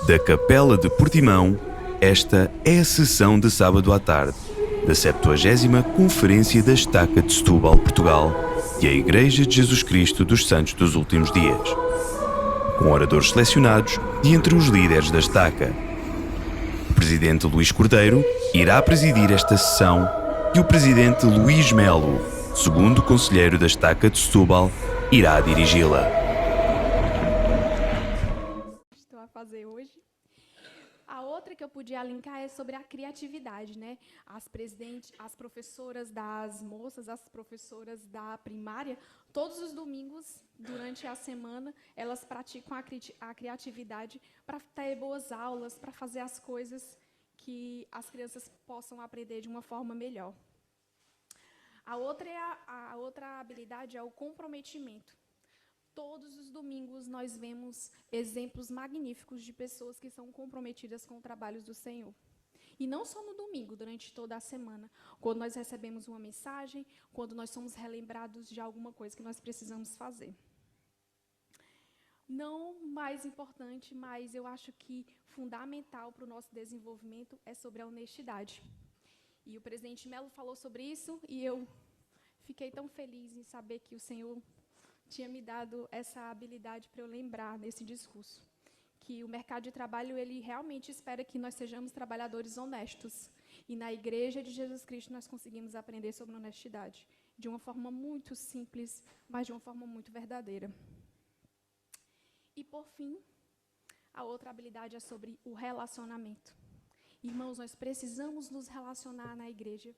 Da Capela de Portimão, esta é a sessão de sábado à tarde da 70ª Conferência da Estaca de Setúbal, Portugal, e a Igreja de Jesus Cristo dos Santos dos Últimos Dias, com oradores selecionados de entre os líderes da Estaca. O Presidente Luís Cordeiro irá presidir esta sessão e o Presidente Luís Melo, segundo Conselheiro da Estaca de Setúbal, irá dirigi-la. Estou a fazer hoje. A outra que eu podia linkar é sobre a criatividade, né? As professoras das moças, as professoras da primária, todos os domingos, durante a semana, elas praticam a criatividade para ter boas aulas, para fazer as coisas que as crianças possam aprender de uma forma melhor. A outra habilidade é o comprometimento. Todos os domingos nós vemos exemplos magníficos de pessoas que são comprometidas com os trabalhos do Senhor. E não só no domingo, durante toda a semana, quando nós recebemos uma mensagem, quando nós somos relembrados de alguma coisa que nós precisamos fazer. Não mais importante, mas eu acho que fundamental para o nosso desenvolvimento é sobre a honestidade. E o presidente Melo falou sobre isso e eu fiquei tão feliz em saber que o Senhor tinha me dado essa habilidade para eu lembrar nesse discurso, que o mercado de trabalho, ele realmente espera que nós sejamos trabalhadores honestos. E na Igreja de Jesus Cristo nós conseguimos aprender sobre honestidade, de uma forma muito simples, mas de uma forma muito verdadeira. E, por fim, a outra habilidade é sobre o relacionamento. Irmãos, nós precisamos nos relacionar na igreja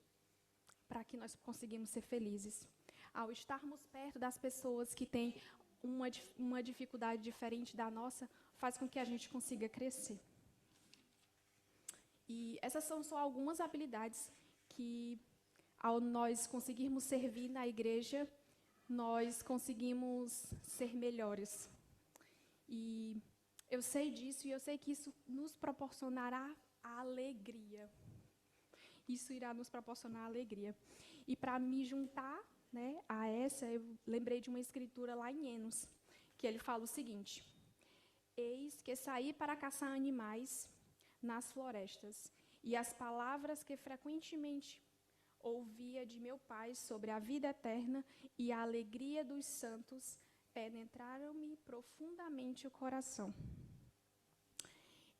para que nós conseguimos ser felizes. Ao estarmos perto das pessoas que têm uma dificuldade diferente da nossa, faz com que a gente consiga crescer. E essas são só algumas habilidades que, ao nós conseguirmos servir na igreja, nós conseguimos ser melhores. E eu sei disso e eu sei que isso nos proporcionará a alegria. Isso irá nos proporcionar alegria. E para me juntar, né, a essa, eu lembrei de uma escritura lá em Enos, que ele fala o seguinte: eis que saí para caçar animais nas florestas, e as palavras que frequentemente ouvia de meu pai sobre a vida eterna e a alegria dos santos penetraram-me profundamente o coração.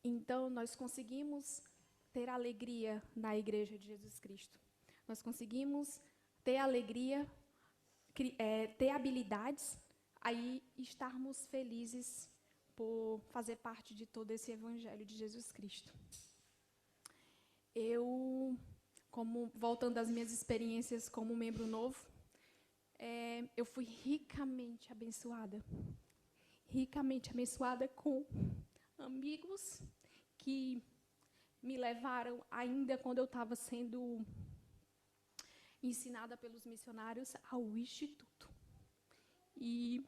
Então, nós conseguimos ter alegria na Igreja de Jesus Cristo. Nós conseguimos ter alegria, ter habilidades, aí estarmos felizes por fazer parte de todo esse Evangelho de Jesus Cristo. Voltando às minhas experiências como membro novo, eu fui ricamente abençoada com amigos que me levaram, ainda quando eu estava sendo ensinada pelos missionários, ao Instituto. E,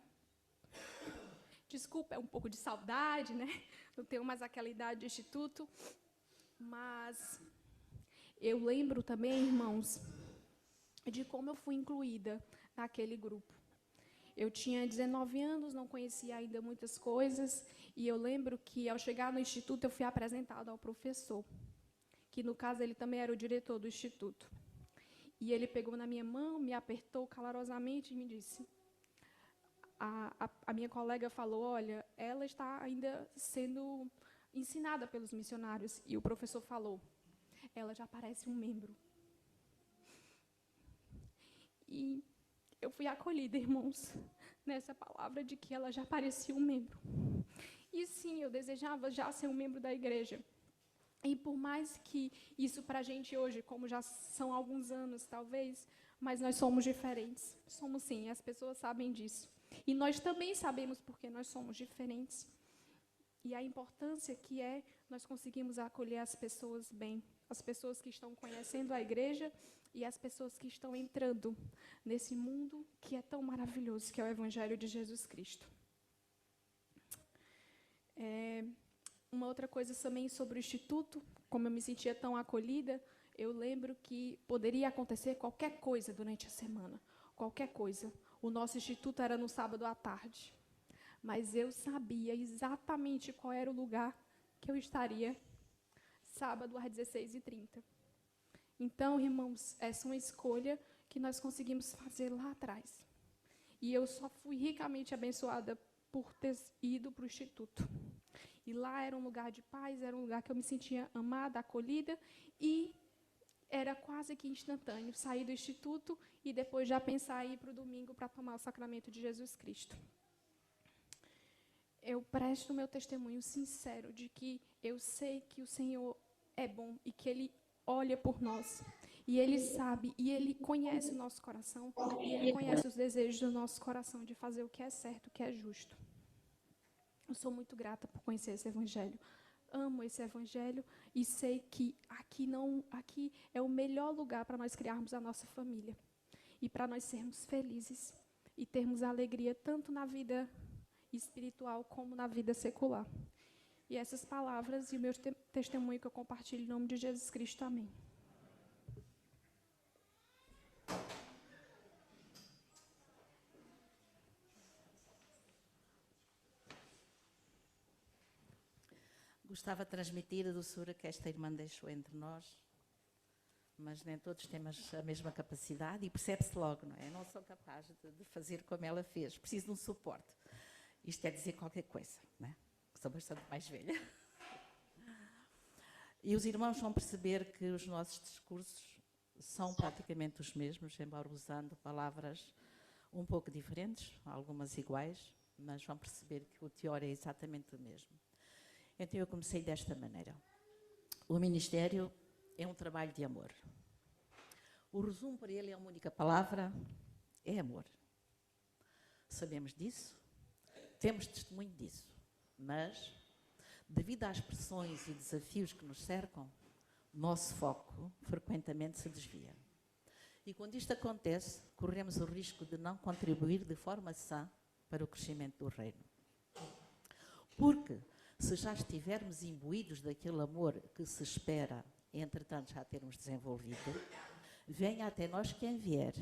desculpa, é um pouco de saudade, né? Não tenho mais aquela idade de Instituto, mas eu lembro também, irmãos, de como eu fui incluída naquele grupo. Eu tinha 19 anos, não conhecia ainda muitas coisas, e eu lembro que, ao chegar no Instituto, eu fui apresentada ao professor, que, no caso, ele também era o diretor do Instituto. E ele pegou na minha mão, me apertou calorosamente e me disse... A minha colega falou, olha, ela está ainda sendo ensinada pelos missionários. E o professor falou, ela já parece um membro. E eu fui acolhida, irmãos, nessa palavra de que ela já parecia um membro. E sim, eu desejava já ser um membro da igreja. E por mais que isso para a gente hoje, como já são alguns anos, talvez, mas nós somos diferentes. Somos sim, as pessoas sabem disso. E nós também sabemos porque nós somos diferentes. E a importância que nós conseguimos acolher as pessoas bem, as pessoas que estão conhecendo a igreja e as pessoas que estão entrando nesse mundo que é tão maravilhoso, que é o Evangelho de Jesus Cristo. Uma outra coisa também sobre o Instituto, como eu me sentia tão acolhida, eu lembro que poderia acontecer qualquer coisa durante a semana, qualquer coisa. O nosso Instituto era no sábado à tarde, mas eu sabia exatamente qual era o lugar que eu estaria sábado às 16h30. Então, irmãos, essa é uma escolha que nós conseguimos fazer lá atrás. E eu só fui ricamente abençoada por ter ido para o Instituto. E lá era um lugar de paz, era um lugar que eu me sentia amada, acolhida, e era quase que instantâneo sair do Instituto e depois já pensar em ir para o domingo para tomar o sacramento de Jesus Cristo. Eu presto meu testemunho sincero de que eu sei que o Senhor é bom e que Ele olha por nós. E Ele sabe, e Ele conhece o nosso coração, e Ele conhece os desejos do nosso coração de fazer o que é certo, o que é justo. Eu sou muito grata por conhecer esse Evangelho. Amo esse Evangelho e sei que aqui é o melhor lugar para nós criarmos a nossa família. E para nós sermos felizes e termos alegria tanto na vida espiritual como na vida secular. E essas palavras e o meu testemunho que eu compartilho em nome de Jesus Cristo. Amém. Gostava de transmitir a doçura que esta irmã deixou entre nós, mas nem todos temos a mesma capacidade e percebe-se logo, não é? Eu não sou capaz de fazer como ela fez, preciso de um suporte. Isto é dizer qualquer coisa, não é? Sou bastante mais velha. E os irmãos vão perceber que os nossos discursos são praticamente os mesmos, embora usando palavras um pouco diferentes, algumas iguais, mas vão perceber que o teor é exatamente o mesmo. Então eu comecei desta maneira. O ministério é um trabalho de amor. O resumo para ele é uma única palavra, é amor. Sabemos disso, temos testemunho disso, mas, devido às pressões e desafios que nos cercam, nosso foco frequentemente se desvia. E quando isto acontece, corremos o risco de não contribuir de forma sã para o crescimento do reino. Porque, se já estivermos imbuídos daquele amor que se espera, entretanto já termos desenvolvido, venha até nós quem vier,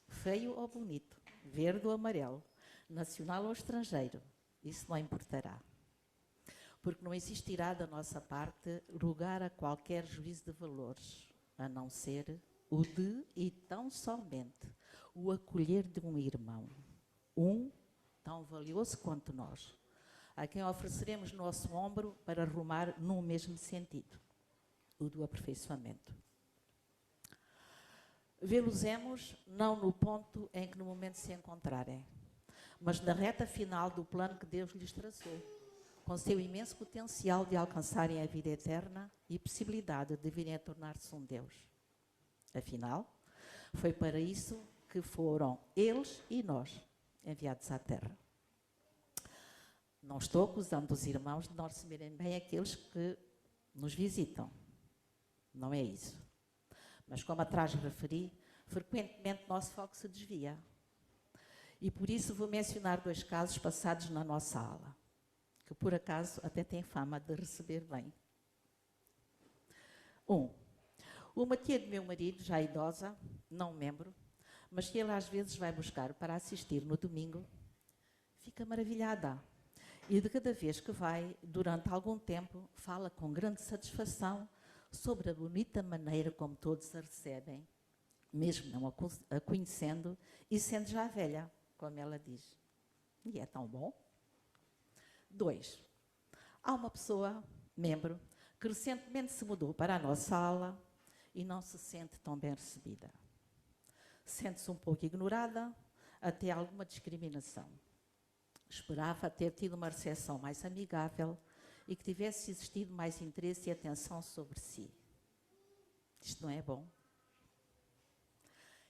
feio ou bonito, verde ou amarelo, nacional ou estrangeiro, isso não importará. Porque não existirá da nossa parte lugar a qualquer juízo de valores, a não ser o de e tão somente o acolher de um irmão, um tão valioso quanto nós, a quem ofereceremos nosso ombro para rumar no mesmo sentido, o do aperfeiçoamento. Vê-los-emos não no ponto em que no momento se encontrarem, mas na reta final do plano que Deus lhes traçou, com seu imenso potencial de alcançarem a vida eterna e possibilidade de virem a tornar-se um Deus. Afinal, foi para isso que foram eles e nós enviados à Terra. Não estou acusando os irmãos de não receberem bem aqueles que nos visitam. Não é isso. Mas, como atrás referi, frequentemente nosso foco se desvia. E por isso vou mencionar 2 casos passados na nossa aula, que por acaso até têm fama de receber bem. Uma tia do meu marido, já idosa, não membro, mas que ele às vezes vai buscar para assistir no domingo, fica maravilhada. E de cada vez que vai, durante algum tempo, fala com grande satisfação sobre a bonita maneira como todos a recebem, mesmo não a conhecendo e sendo já velha, como ela diz. E é tão bom. 2. Há uma pessoa, membro, que recentemente se mudou para a nossa aula e não se sente tão bem recebida. Sente-se um pouco ignorada, até alguma discriminação. Esperava ter tido uma recepção mais amigável e que tivesse existido mais interesse e atenção sobre si. Isto não é bom?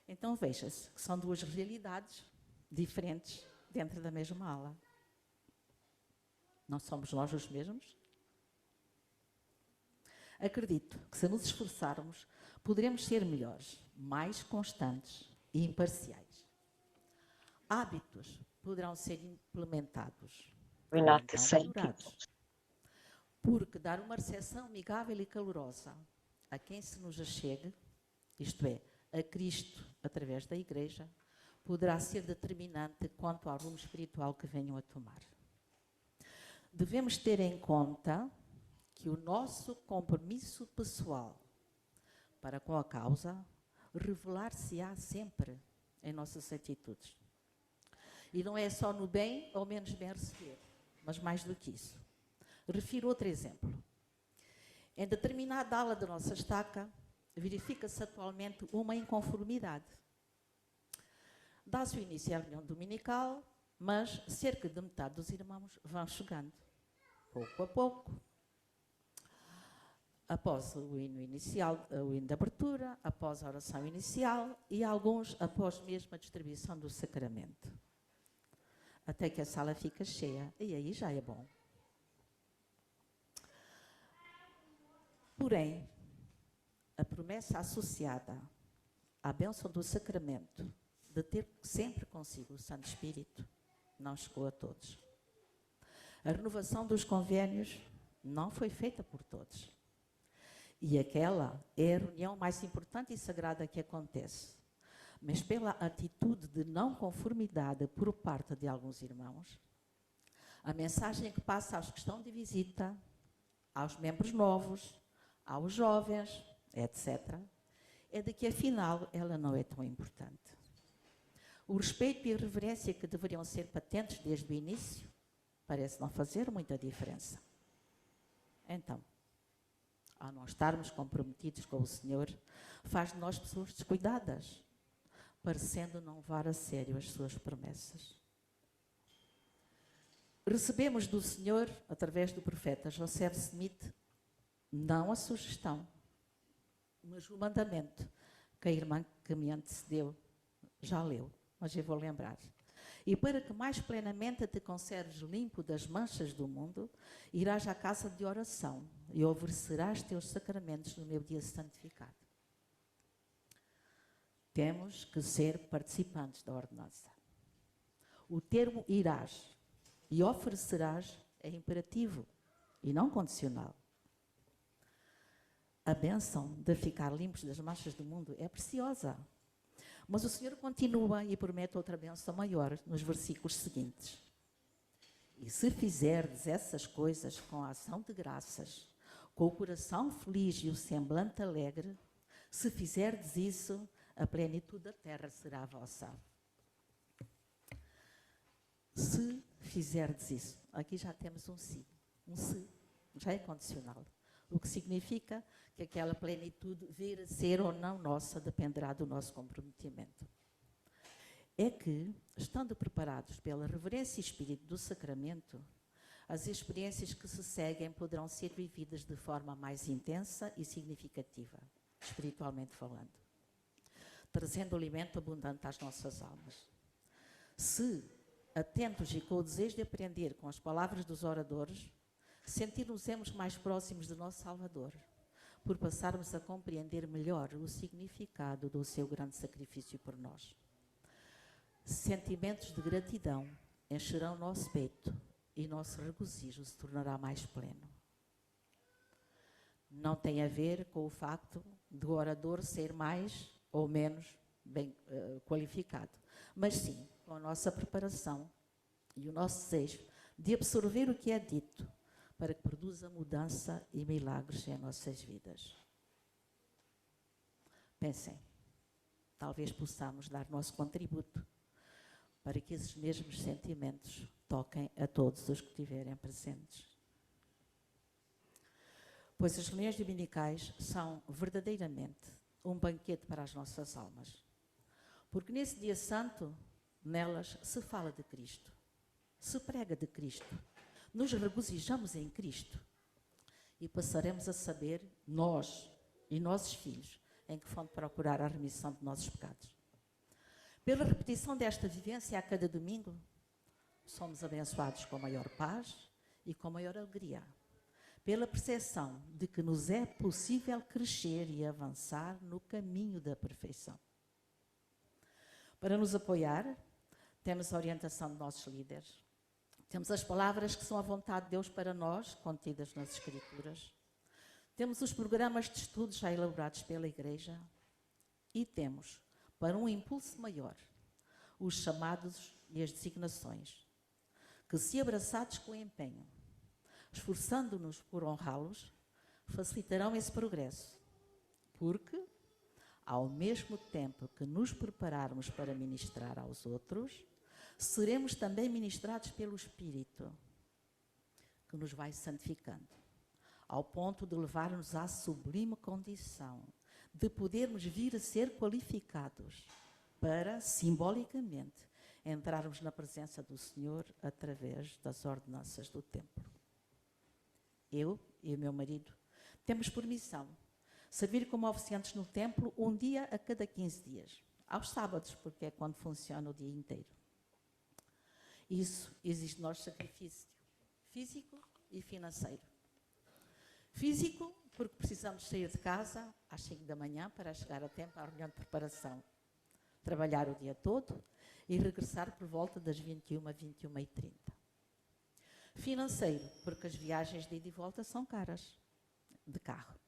Então veja-se que são 2 realidades diferentes dentro da mesma aula. Não somos nós os mesmos? Acredito que se nos esforçarmos, poderemos ser melhores, mais constantes e imparciais. Hábitos poderão ser implementados, não melhorados. Porque dar uma recepção amigável e calorosa a quem se nos achegue, isto é, a Cristo através da Igreja, poderá ser determinante quanto ao rumo espiritual que venham a tomar. Devemos ter em conta que que o nosso compromisso pessoal para com a causa revelar-se-á sempre em nossas atitudes. E não é só no bem ou menos bem receber, mas mais do que isso. Refiro outro exemplo. Em determinada ala da nossa estaca, verifica-se atualmente uma inconformidade. Dá-se o início à reunião dominical, mas cerca de metade dos irmãos vão chegando, pouco a pouco. Após o hino inicial, o hino de abertura, após a oração inicial e alguns após mesmo a distribuição do sacramento. Até que a sala fica cheia, e aí já é bom. Porém, a promessa associada à bênção do sacramento de ter sempre consigo o Santo Espírito não chegou a todos. A renovação dos convênios não foi feita por todos. E aquela é a reunião mais importante e sagrada que acontece. Mas pela atitude de não conformidade por parte de alguns irmãos, a mensagem que passa aos que estão de visita, aos membros novos, aos jovens, etc., é de que afinal ela não é tão importante. O respeito e a reverência que deveriam ser patentes desde o início parece não fazer muita diferença. Então, ao não estarmos comprometidos com o Senhor, faz de nós pessoas descuidadas, parecendo não levar a sério as suas promessas. Recebemos do Senhor, através do profeta Joseph Smith, não a sugestão, mas o mandamento que a irmã que me antecedeu já leu, mas eu vou lembrar. E para que mais plenamente te conserves limpo das manchas do mundo, irás à casa de oração e oferecerás teus sacramentos no meu dia santificado. Temos que ser participantes da ordenança. O termo irás e oferecerás é imperativo e não condicional. A bênção de ficar limpos das manchas do mundo é preciosa. Mas o Senhor continua e promete outra bênção maior nos versículos seguintes. E se fizerdes essas coisas com a ação de graças, com o coração feliz e o semblante alegre, se fizerdes isso, a plenitude da terra será vossa. Se fizerdes isso, aqui já temos um se, já é condicional. O que significa que aquela plenitude vir a ser ou não nossa dependerá do nosso comprometimento. É que, estando preparados pela reverência e espírito do sacramento, as experiências que se seguem poderão ser vividas de forma mais intensa e significativa, espiritualmente falando, trazendo alimento abundante às nossas almas. Se, atentos e com o desejo de aprender com as palavras dos oradores, sentir-nos mais próximos do nosso Salvador, por passarmos a compreender melhor o significado do seu grande sacrifício por nós. Sentimentos de gratidão encherão nosso peito e nosso regozijo se tornará mais pleno. Não tem a ver com o facto do orador ser mais ou menos bem qualificado, mas sim com a nossa preparação e o nosso desejo de absorver o que é dito, para que produza mudança e milagres em nossas vidas. Pensem, talvez possamos dar nosso contributo para que esses mesmos sentimentos toquem a todos os que estiverem presentes. Pois as reuniões dominicais são verdadeiramente um banquete para as nossas almas. Porque nesse dia santo, nelas se fala de Cristo, se prega de Cristo, nos regozijamos em Cristo e passaremos a saber, nós e nossos filhos, em que fonte procurar a remissão de nossos pecados. Pela repetição desta vivência a cada domingo, somos abençoados com maior paz e com maior alegria, pela percepção de que nos é possível crescer e avançar no caminho da perfeição. Para nos apoiar, temos a orientação de nossos líderes. Temos as palavras que são a vontade de Deus para nós, contidas nas Escrituras. Temos os programas de estudos já elaborados pela Igreja. E temos, para um impulso maior, os chamados e as designações, que, se abraçados com empenho, esforçando-nos por honrá-los, facilitarão esse progresso, porque, ao mesmo tempo que nos prepararmos para ministrar aos outros, seremos também ministrados pelo Espírito, que nos vai santificando, ao ponto de levar-nos à sublime condição de podermos vir a ser qualificados para, simbolicamente, entrarmos na presença do Senhor através das ordenanças do templo. Eu e o meu marido temos por missão servir como oficiantes no templo um dia a cada 15 dias, aos sábados, porque é quando funciona o dia inteiro. Isso exige de nós sacrifício físico e financeiro. Físico, porque precisamos sair de casa às 5 da manhã para chegar a tempo à reunião de preparação, trabalhar o dia todo e regressar por volta das 21 a 21h30. Financeiro, porque as viagens de ida e volta são caras, de carro.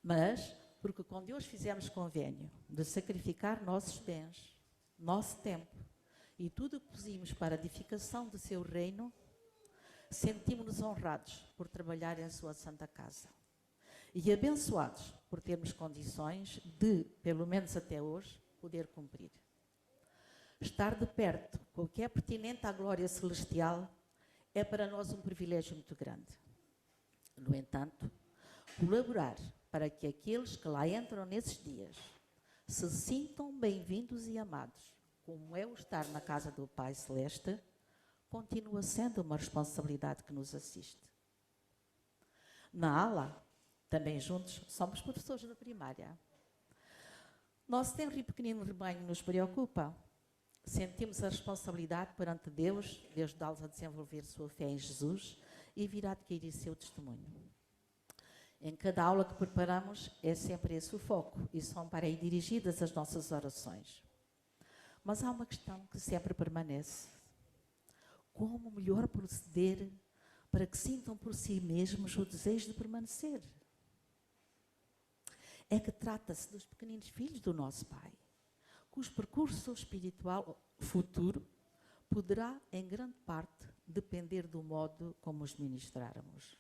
Mas, porque com Deus fizemos convênio de sacrificar nossos bens, nosso tempo e tudo o que pusimos para a edificação do seu reino, sentimos-nos honrados por trabalhar em sua santa casa e abençoados por termos condições de, pelo menos até hoje, poder cumprir. Estar de perto com o que é pertinente à glória celestial é para nós um privilégio muito grande. No entanto, colaborar para que aqueles que lá entram nesses dias se sintam bem-vindos e amados, como é o estar na casa do Pai Celeste, continua sendo uma responsabilidade que nos assiste. Na ala, também juntos, somos professores da primária. Nosso tenro e pequenino rebanho nos preocupa. Sentimos a responsabilidade perante Deus de ajudá-los a desenvolver sua fé em Jesus e vir a adquirir seu testemunho. Em cada aula que preparamos é sempre esse o foco e são para aí dirigidas as nossas orações. Mas há uma questão que sempre permanece. Como melhor proceder para que sintam por si mesmos o desejo de permanecer? É que trata-se dos pequeninos filhos do nosso Pai, cujo percurso espiritual futuro poderá, em grande parte, depender do modo como os ministrarmos.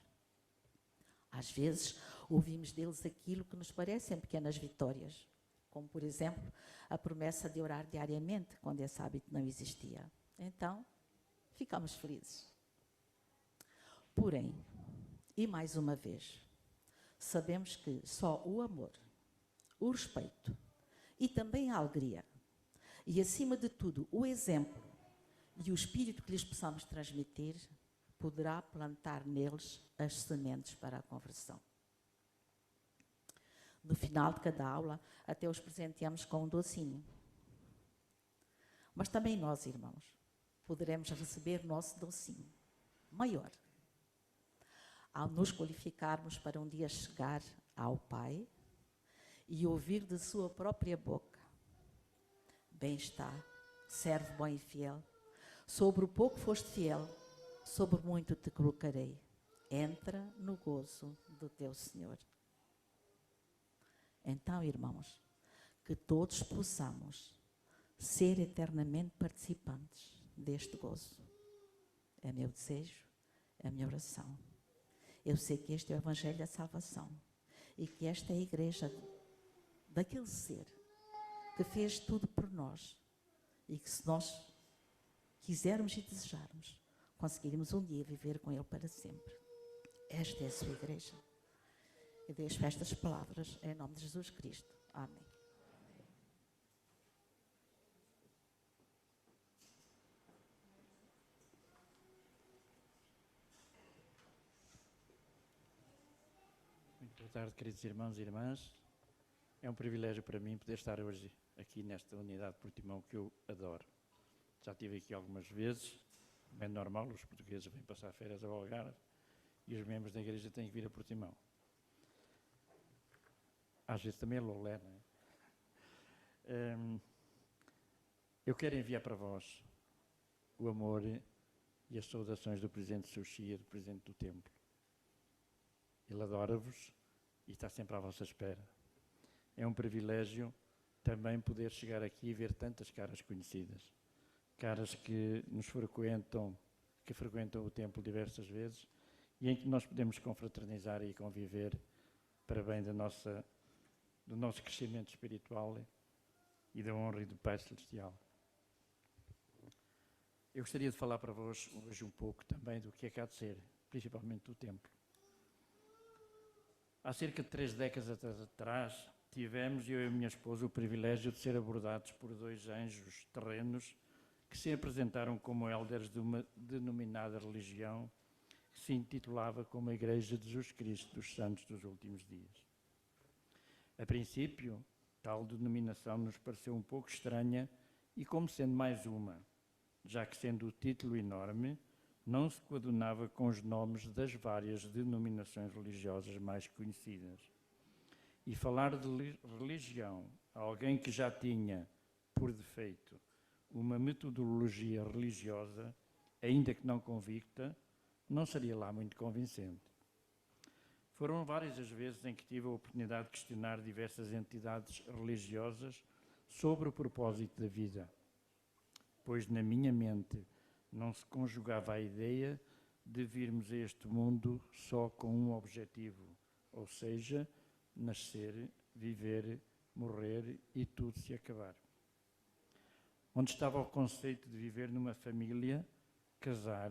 Às vezes, ouvimos deles aquilo que nos parecem pequenas vitórias, como, por exemplo, a promessa de orar diariamente, quando esse hábito não existia. Então, ficamos felizes. Porém, e mais uma vez, sabemos que só o amor, o respeito e também a alegria, e acima de tudo o exemplo e o espírito que lhes possamos transmitir, poderá plantar neles as sementes para a conversão. No final de cada aula, até os presenteamos com um docinho. Mas também nós, irmãos, poderemos receber nosso docinho maior ao nos qualificarmos para um dia chegar ao Pai e ouvir de sua própria boca: bem está, servo bom e fiel, sobre o pouco foste fiel, sobre muito te colocarei, entra no gozo do teu Senhor. Então, irmãos, que todos possamos ser eternamente participantes deste gozo. É meu desejo, é a minha oração. Eu sei que este é o Evangelho da Salvação e que esta é a igreja daquele ser que fez tudo por nós e que, se nós quisermos e desejarmos, conseguiremos um dia viver com Ele para sempre. Esta é a sua igreja. E deixo estas palavras em nome de Jesus Cristo. Amém. Muito boa tarde, queridos irmãos e irmãs. É um privilégio para mim poder estar hoje aqui nesta unidade de Portimão que eu adoro. Já estive aqui algumas vezes, é normal, os portugueses vêm passar férias ao Algarve e os membros da igreja têm que vir a Portimão. Às vezes também é Lolé, não é? Eu quero enviar para vós o amor e as saudações do Presidente Suxia, do Presidente do Templo. Ele adora-vos e está sempre à vossa espera. É um privilégio também poder chegar aqui e ver tantas caras conhecidas. Caras que nos frequentam, que frequentam o templo diversas vezes e em que nós podemos confraternizar e conviver para bem do nosso crescimento espiritual e da honra e do Pai Celestial. Eu gostaria de falar para vós hoje um pouco também do que é que há de ser, principalmente do templo. Há cerca de 3 décadas atrás, tivemos, eu e a minha esposa, o privilégio de ser abordados por 2 anjos terrenos que se apresentaram como elders de uma denominada religião que se intitulava como a Igreja de Jesus Cristo dos Santos dos Últimos Dias. A princípio, tal denominação nos pareceu um pouco estranha e como sendo mais uma, já que sendo o título enorme, não se coadunava com os nomes das várias denominações religiosas mais conhecidas. E falar de religião a alguém que já tinha, por defeito, uma metodologia religiosa, ainda que não convicta, não seria lá muito convincente. Foram várias as vezes em que tive a oportunidade de questionar diversas entidades religiosas sobre o propósito da vida, pois na minha mente não se conjugava a ideia de virmos a este mundo só com um objetivo, ou seja, nascer, viver, morrer e tudo se acabar. Onde estava o conceito de viver numa família, casar,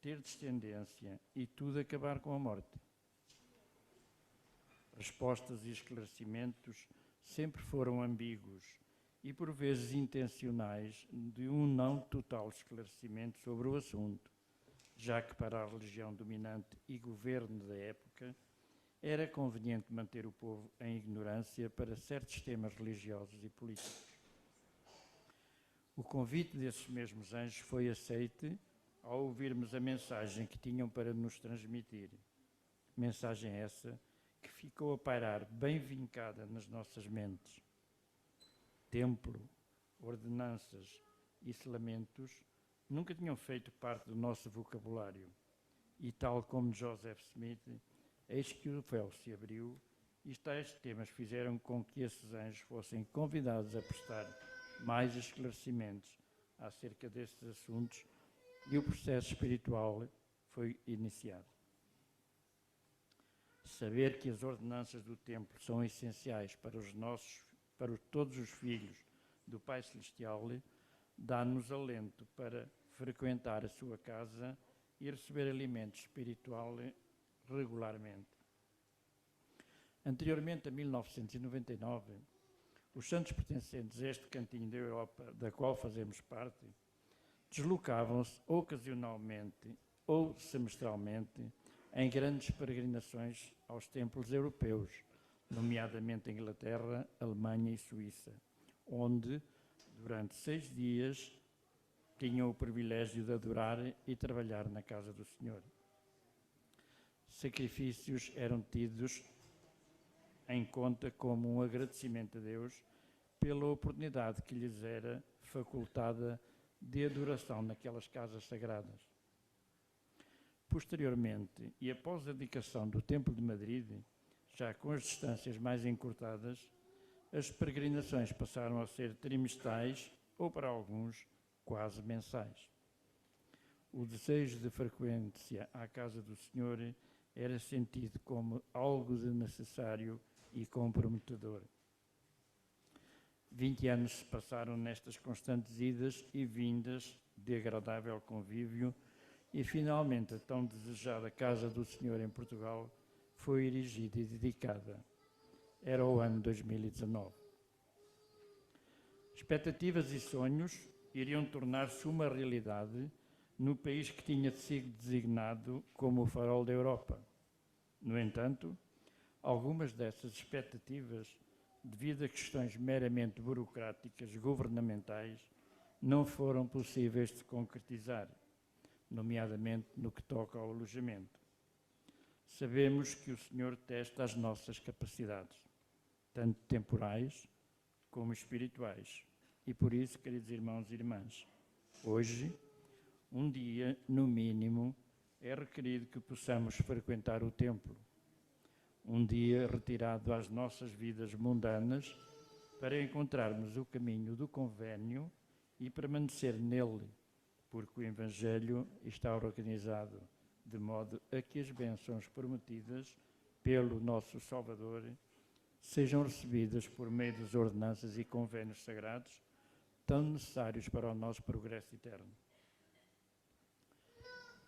ter descendência e tudo acabar com a morte? Respostas e esclarecimentos sempre foram ambíguos e por vezes intencionais de um não total esclarecimento sobre o assunto, já que para a religião dominante e governo da época era conveniente manter o povo em ignorância para certos temas religiosos e políticos. O convite desses mesmos anjos foi aceite ao ouvirmos a mensagem que tinham para nos transmitir. Mensagem essa que ficou a pairar bem vincada nas nossas mentes. Templo, ordenanças e selamentos nunca tinham feito parte do nosso vocabulário. E tal como Joseph Smith, eis que o véu se abriu e tais temas fizeram com que esses anjos fossem convidados a prestar mais esclarecimentos acerca desses assuntos e o processo espiritual foi iniciado. Saber que as ordenanças do templo são essenciais para todos os filhos do Pai Celestial dá-nos alento para frequentar a sua casa e receber alimento espiritual regularmente. Anteriormente a 1999, os santos pertencentes a este cantinho da Europa, da qual fazemos parte, deslocavam-se ocasionalmente ou semestralmente em grandes peregrinações aos templos europeus, nomeadamente Inglaterra, Alemanha e Suíça, onde, durante 6 dias, tinham o privilégio de adorar e trabalhar na casa do Senhor. Sacrifícios eram tidos em conta como um agradecimento a Deus pela oportunidade que lhes era facultada de adoração naquelas casas sagradas. Posteriormente, e após a dedicação do Templo de Madrid, já com as distâncias mais encurtadas, as peregrinações passaram a ser trimestrais ou, para alguns, quase mensais. O desejo de frequência à casa do Senhor era sentido como algo de necessário e comprometedor. 20 anos se passaram nestas constantes idas e vindas de agradável convívio e, finalmente, a tão desejada Casa do Senhor em Portugal foi erigida e dedicada. Era o ano 2019. Expectativas e sonhos iriam tornar-se uma realidade no país que tinha sido designado como o farol da Europa. No entanto, algumas dessas expectativas, devido a questões meramente burocráticas governamentais, não foram possíveis de concretizar, nomeadamente no que toca ao alojamento. Sabemos que o Senhor testa as nossas capacidades, tanto temporais como espirituais. E por isso, queridos irmãos e irmãs, hoje, um dia, no mínimo, é requerido que possamos frequentar o templo. Um dia retirado às nossas vidas mundanas para encontrarmos o caminho do convênio e permanecer nele, porque o Evangelho está organizado de modo a que as bênçãos prometidas pelo nosso Salvador sejam recebidas por meio das ordenanças e convênios sagrados tão necessários para o nosso progresso eterno.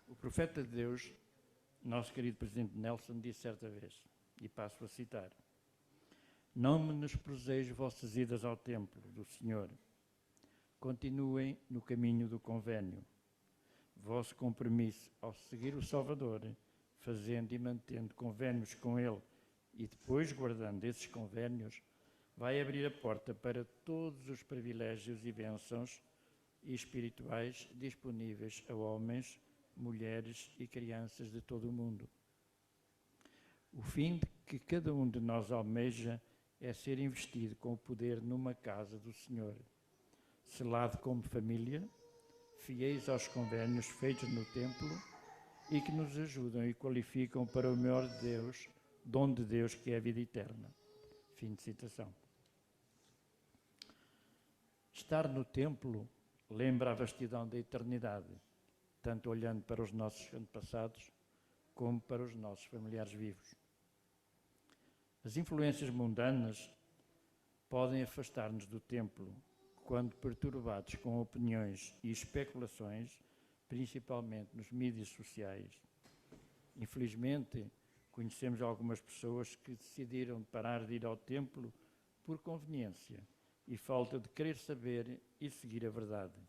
O profeta de Deus, nosso querido presidente Nelson, disse certa vez, e passo a citar: não menosprezeis vossas idas ao templo do Senhor. Continuem no caminho do convênio. Vosso compromisso ao seguir o Salvador, fazendo e mantendo convênios com Ele e depois guardando esses convênios, vai abrir a porta para todos os privilégios e bênçãos espirituais disponíveis a homens, mulheres e crianças de todo o mundo. O fim que cada um de nós almeja é ser investido com o poder numa casa do Senhor, selado como família, fiéis aos convênios feitos no templo e que nos ajudam e qualificam para o maior de Deus, dom de Deus que é a vida eterna. Fim de citação. Estar no templo lembra a vastidão da eternidade, tanto olhando para os nossos antepassados como para os nossos familiares vivos. As influências mundanas podem afastar-nos do templo quando perturbados com opiniões e especulações, principalmente nos mídias sociais. Infelizmente, conhecemos algumas pessoas que decidiram parar de ir ao templo por conveniência e falta de querer saber e seguir a verdade,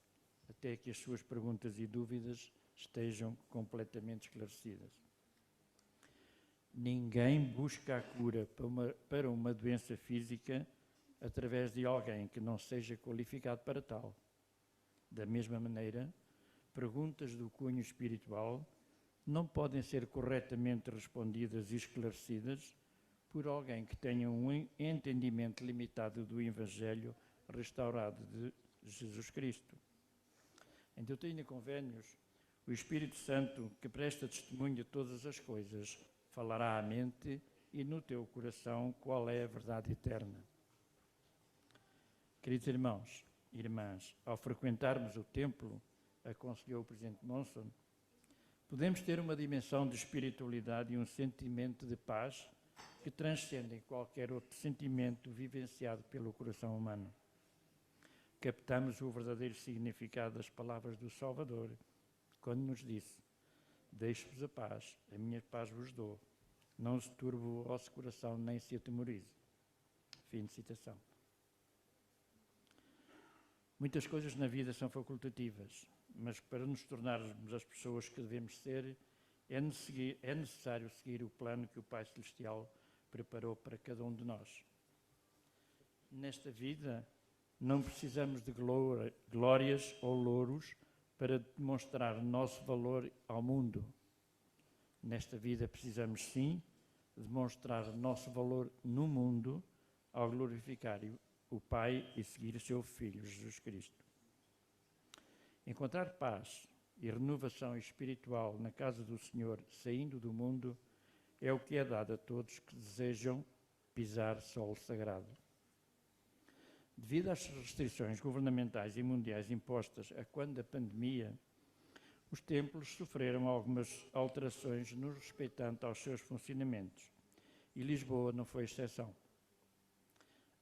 até que as suas perguntas e dúvidas estejam completamente esclarecidas. Ninguém busca a cura para uma doença física através de alguém que não seja qualificado para tal. Da mesma maneira, perguntas do cunho espiritual não podem ser corretamente respondidas e esclarecidas por alguém que tenha um entendimento limitado do Evangelho restaurado de Jesus Cristo. Em Doutrina e Convênios, o Espírito Santo, que presta testemunho de todas as coisas, falará à mente e no teu coração qual é a verdade eterna. Queridos irmãos e irmãs, ao frequentarmos o templo, aconselhou o presidente Monson, podemos ter uma dimensão de espiritualidade e um sentimento de paz que transcendem qualquer outro sentimento vivenciado pelo coração humano. Captamos o verdadeiro significado das palavras do Salvador, quando nos disse: deixo-vos a paz, a minha paz vos dou. Não se turbe o vosso coração, nem se atemorize. Fim de citação. Muitas coisas na vida são facultativas, mas para nos tornarmos as pessoas que devemos ser, é necessário seguir o plano que o Pai Celestial preparou para cada um de nós. Nesta vida, não precisamos de glórias ou louros para demonstrar o nosso valor ao mundo. Nesta vida precisamos, sim, demonstrar o nosso valor no mundo ao glorificar o Pai e seguir o seu Filho, Jesus Cristo. Encontrar paz e renovação espiritual na casa do Senhor, saindo do mundo, é o que é dado a todos que desejam pisar solo sagrado. Devido às restrições governamentais e mundiais impostas a quando da pandemia, os templos sofreram algumas alterações no respeitante aos seus funcionamentos, e Lisboa não foi exceção.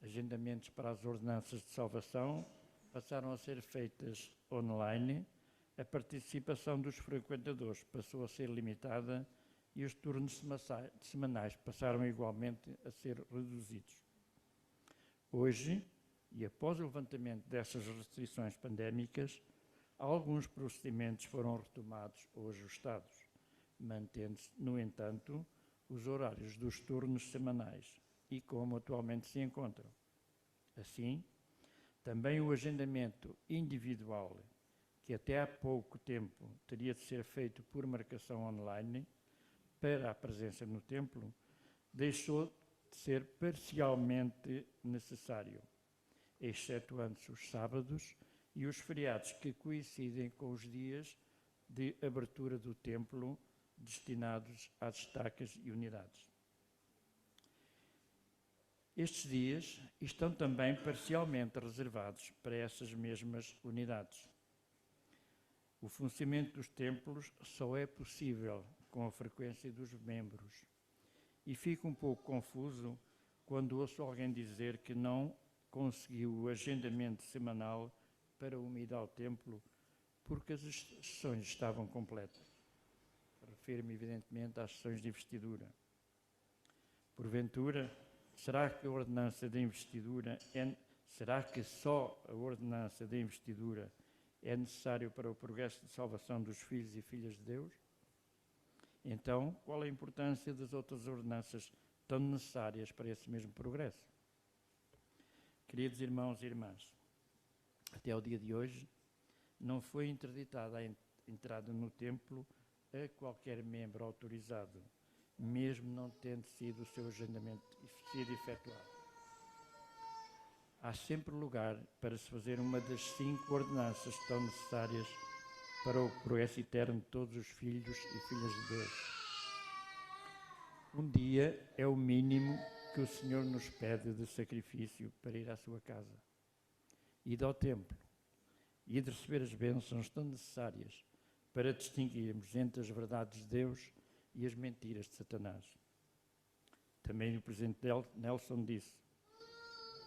Agendamentos para as ordenanças de salvação passaram a ser feitas online, a participação dos frequentadores passou a ser limitada e os turnos semanais passaram igualmente a ser reduzidos. Hoje, e após o levantamento dessas restrições pandémicas, alguns procedimentos foram retomados ou ajustados, mantendo-se, no entanto, os horários dos turnos semanais e como atualmente se encontram. Assim, também o agendamento individual, que até há pouco tempo teria de ser feito por marcação online para a presença no templo, deixou de ser parcialmente necessário, excetuando-se os sábados e os feriados que coincidem com os dias de abertura do templo destinados às estacas e unidades. Estes dias estão também parcialmente reservados para essas mesmas unidades. O funcionamento dos templos só é possível com a frequência dos membros. E fico um pouco confuso quando ouço alguém dizer que não conseguiu o agendamento semanal para uma ida ao templo porque as sessões estavam completas. Refiro-me, evidentemente, às sessões de investidura. Porventura, será que só a ordenança da investidura é necessário para o progresso de salvação dos filhos e filhas de Deus? Então, qual a importância das outras ordenanças tão necessárias para esse mesmo progresso? Queridos irmãos e irmãs, até ao dia de hoje, não foi interditada a entrada no templo a qualquer membro autorizado, mesmo não tendo sido o seu agendamento sido efetuado. Há sempre lugar para se fazer uma das 5 ordenanças tão necessárias para o progresso eterno de todos os filhos e filhas de Deus. Um dia é o mínimo que o Senhor nos pede de sacrifício para ir à sua casa, ir ao templo e de receber as bênçãos tão necessárias para distinguirmos entre as verdades de Deus e as mentiras de Satanás. Também o presidente Nelson disse: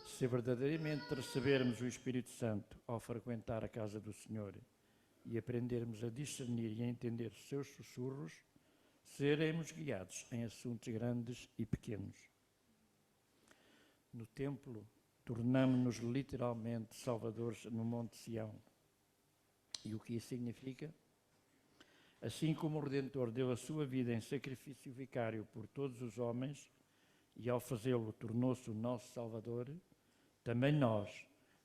se verdadeiramente recebermos o Espírito Santo ao frequentar a casa do Senhor e aprendermos a discernir e a entender os seus sussurros, seremos guiados em assuntos grandes e pequenos. No templo, tornamo-nos literalmente salvadores no Monte Sião. E o que isso significa? Assim como o Redentor deu a sua vida em sacrifício vicário por todos os homens, e ao fazê-lo tornou-se o nosso Salvador, também nós,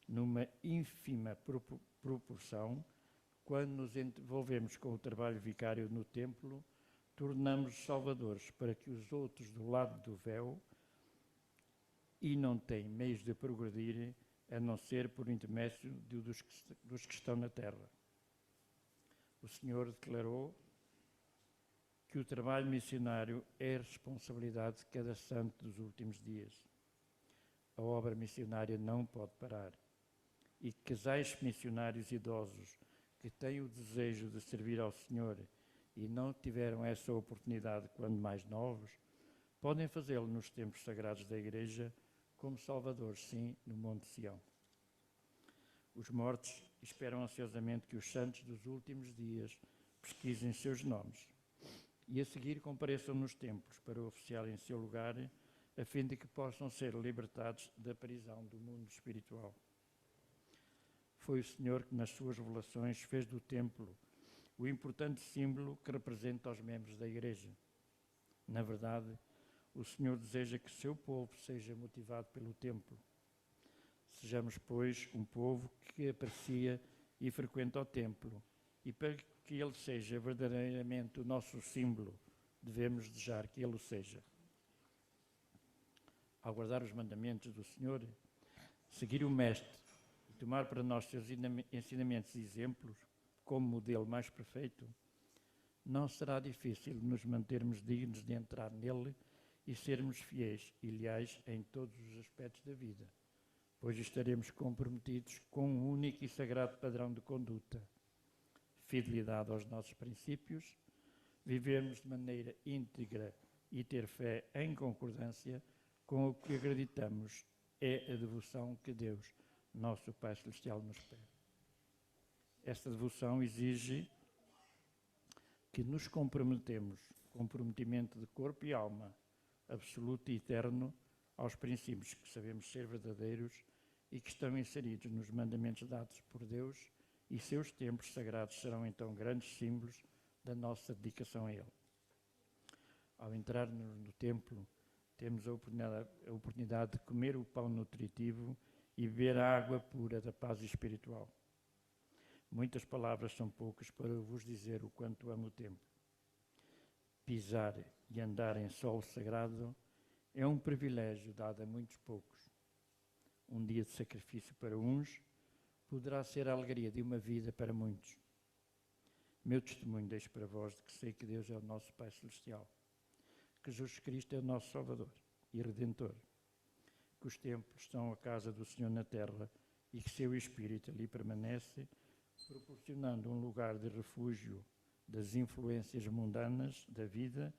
numa ínfima proporção, quando nos envolvemos com o trabalho vicário no templo, tornamos-nos salvadores para que os outros do lado do véu e não têm meios de progredir a não ser por intermédio dos que estão na terra. O Senhor declarou que o trabalho missionário é a responsabilidade de cada santo dos últimos dias. A obra missionária não pode parar. E casais missionários idosos que têm o desejo de servir ao Senhor e não tiveram essa oportunidade quando mais novos, podem fazê-lo nos tempos sagrados da Igreja como salvadores, sim, no Monte Sião. Os mortos esperam ansiosamente que os santos dos últimos dias pesquisem seus nomes e a seguir compareçam nos templos para oficiarem seu lugar, a fim de que possam ser libertados da prisão do mundo espiritual. Foi o Senhor que, nas suas revelações, fez do templo o importante símbolo que representa os membros da Igreja. Na verdade, o Senhor deseja que seu povo seja motivado pelo templo. Sejamos, pois, um povo que aprecia e frequenta o templo, e para que ele seja verdadeiramente o nosso símbolo, devemos desejar que ele o seja. Ao guardar os mandamentos do Senhor, seguir o Mestre e tomar para nós seus ensinamentos e exemplos como modelo mais perfeito, não será difícil nos mantermos dignos de entrar nele e sermos fiéis e leais em todos os aspectos da vida, pois estaremos comprometidos com um único e sagrado padrão de conduta: fidelidade aos nossos princípios, vivermos de maneira íntegra e ter fé em concordância com o que acreditamos é a devoção que Deus, nosso Pai Celestial, nos pede. Esta devoção exige que nos comprometimento de corpo e alma, absoluto e eterno, aos princípios que sabemos ser verdadeiros e que estão inseridos nos mandamentos dados por Deus, e seus templos sagrados serão então grandes símbolos da nossa dedicação a Ele. Ao entrarmos no templo, temos a oportunidade de comer o pão nutritivo e beber a água pura da paz espiritual. Muitas palavras são poucas para vos dizer o quanto amo o templo. Pisar e andar em solo sagrado é um privilégio dado a muitos poucos. Um dia de sacrifício para uns poderá ser a alegria de uma vida para muitos. Meu testemunho deixo para vós de que sei que Deus é o nosso Pai Celestial, que Jesus Cristo é o nosso Salvador e Redentor, que os templos são a casa do Senhor na terra e que seu Espírito ali permanece, proporcionando um lugar de refúgio, das influências mundanas da vida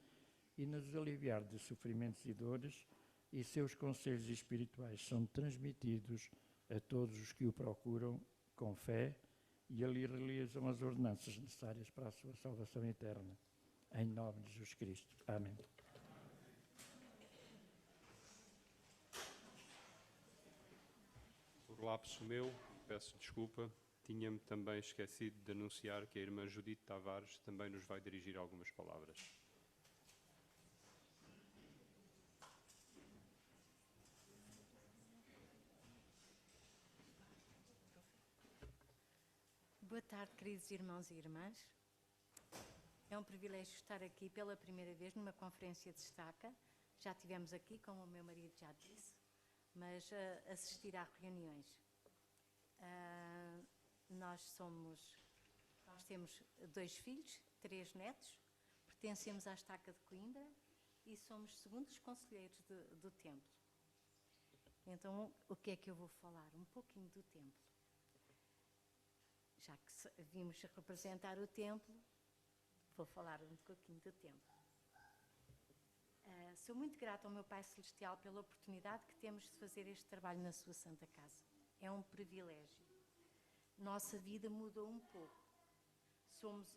e nos aliviar de sofrimentos e dores, e seus conselhos espirituais são transmitidos a todos os que o procuram com fé e ali realizam as ordenanças necessárias para a sua salvação eterna. Em nome de Jesus Cristo. Amém. Por lapso meu, peço desculpa, tinha-me também esquecido de anunciar que a irmã Judite Tavares também nos vai dirigir algumas palavras. Boa tarde, queridos irmãos e irmãs. É um privilégio estar aqui pela primeira vez numa conferência de estaca. Já tivemos aqui, como o meu marido já disse, mas assistir a reuniões. Nós temos 2 filhos, 3 netos, pertencemos à estaca de Coimbra e somos segundos conselheiros do templo. Então, o que é que eu vou falar? Um pouquinho do templo. Já que vimos representar o templo, vou falar um pouquinho do templo. Sou muito grata ao meu Pai Celestial pela oportunidade que temos de fazer este trabalho na sua Santa Casa. É um privilégio. Nossa vida mudou um pouco.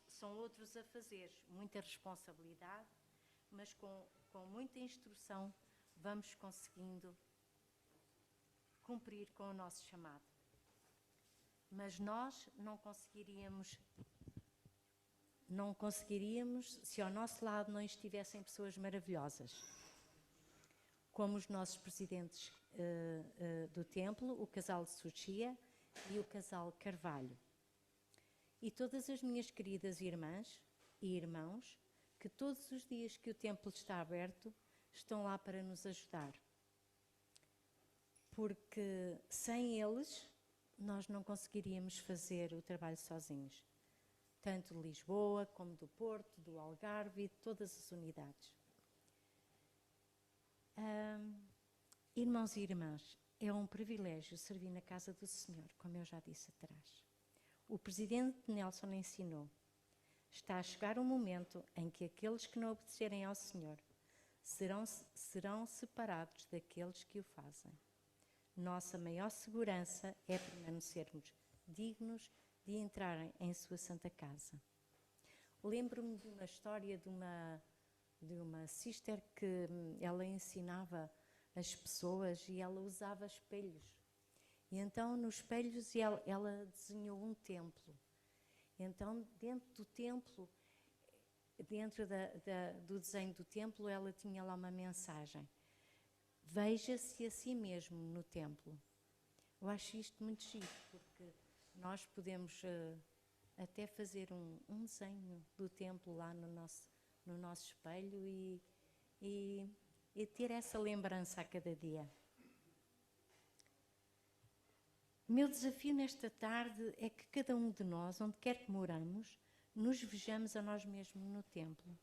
São outros a fazer, muita responsabilidade, mas com muita instrução vamos conseguindo cumprir com o nosso chamado. Mas nós não conseguiríamos se ao nosso lado não estivessem pessoas maravilhosas, como os nossos presidentes do templo, o casal de Sochia e o casal Carvalho. E todas as minhas queridas irmãs e irmãos, que todos os dias que o templo está aberto, estão lá para nos ajudar. Porque sem eles, nós não conseguiríamos fazer o trabalho sozinhos. Tanto de Lisboa, como do Porto, do Algarve e de todas as unidades. Irmãos e irmãs, é um privilégio servir na casa do Senhor, como eu já disse atrás. O presidente Nelson ensinou: está a chegar o momento em que aqueles que não obedecerem ao Senhor serão separados daqueles que o fazem. Nossa maior segurança é permanecermos dignos de entrarem em sua Santa Casa. Lembro-me de uma história de uma sister que ela ensinava as pessoas e ela usava espelhos. E então, nos espelhos, ela desenhou um templo. Então, dentro do templo, dentro do desenho do templo, ela tinha lá uma mensagem: veja-se a si mesmo no templo. Eu acho isto muito giro, porque nós podemos até fazer um desenho do templo lá no nosso espelho e ter essa lembrança a cada dia. O meu desafio nesta tarde é que cada um de nós, onde quer que moramos, nos vejamos a nós mesmos no templo,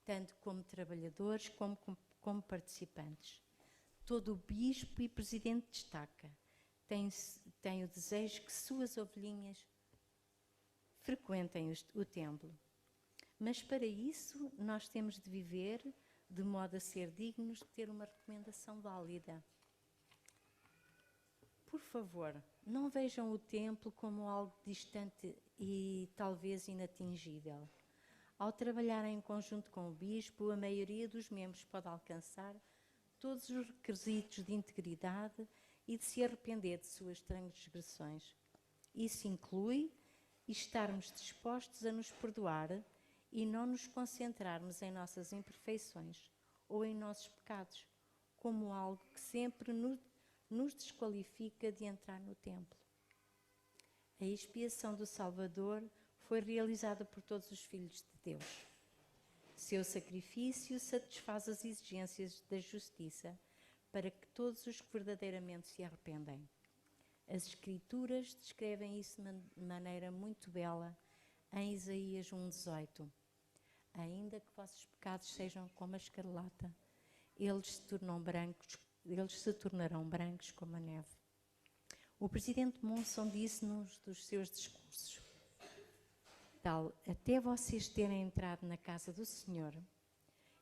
tanto como trabalhadores como participantes. Todo o bispo e presidente de estaca tem o desejo que suas ovelhinhas frequentem o templo. Mas para isso nós temos de viver de modo a ser dignos de ter uma recomendação válida. Por favor, não vejam o templo como algo distante e talvez inatingível. Ao trabalhar em conjunto com o bispo, a maioria dos membros pode alcançar todos os requisitos de integridade e de se arrepender de suas transgressões. Isso inclui estarmos dispostos a nos perdoar e não nos concentrarmos em nossas imperfeições ou em nossos pecados, como algo que sempre nos desqualifica de entrar no templo. A expiação do Salvador foi realizada por todos os filhos de Deus. Seu sacrifício satisfaz as exigências da justiça para que todos os que verdadeiramente se arrependem. As Escrituras descrevem isso de maneira muito bela em Isaías 1,18. Ainda que vossos pecados sejam como a escarlata, eles se tornarão brancos como a neve. O presidente Monson disse num dos seus discursos: Natal, até vocês terem entrado na casa do Senhor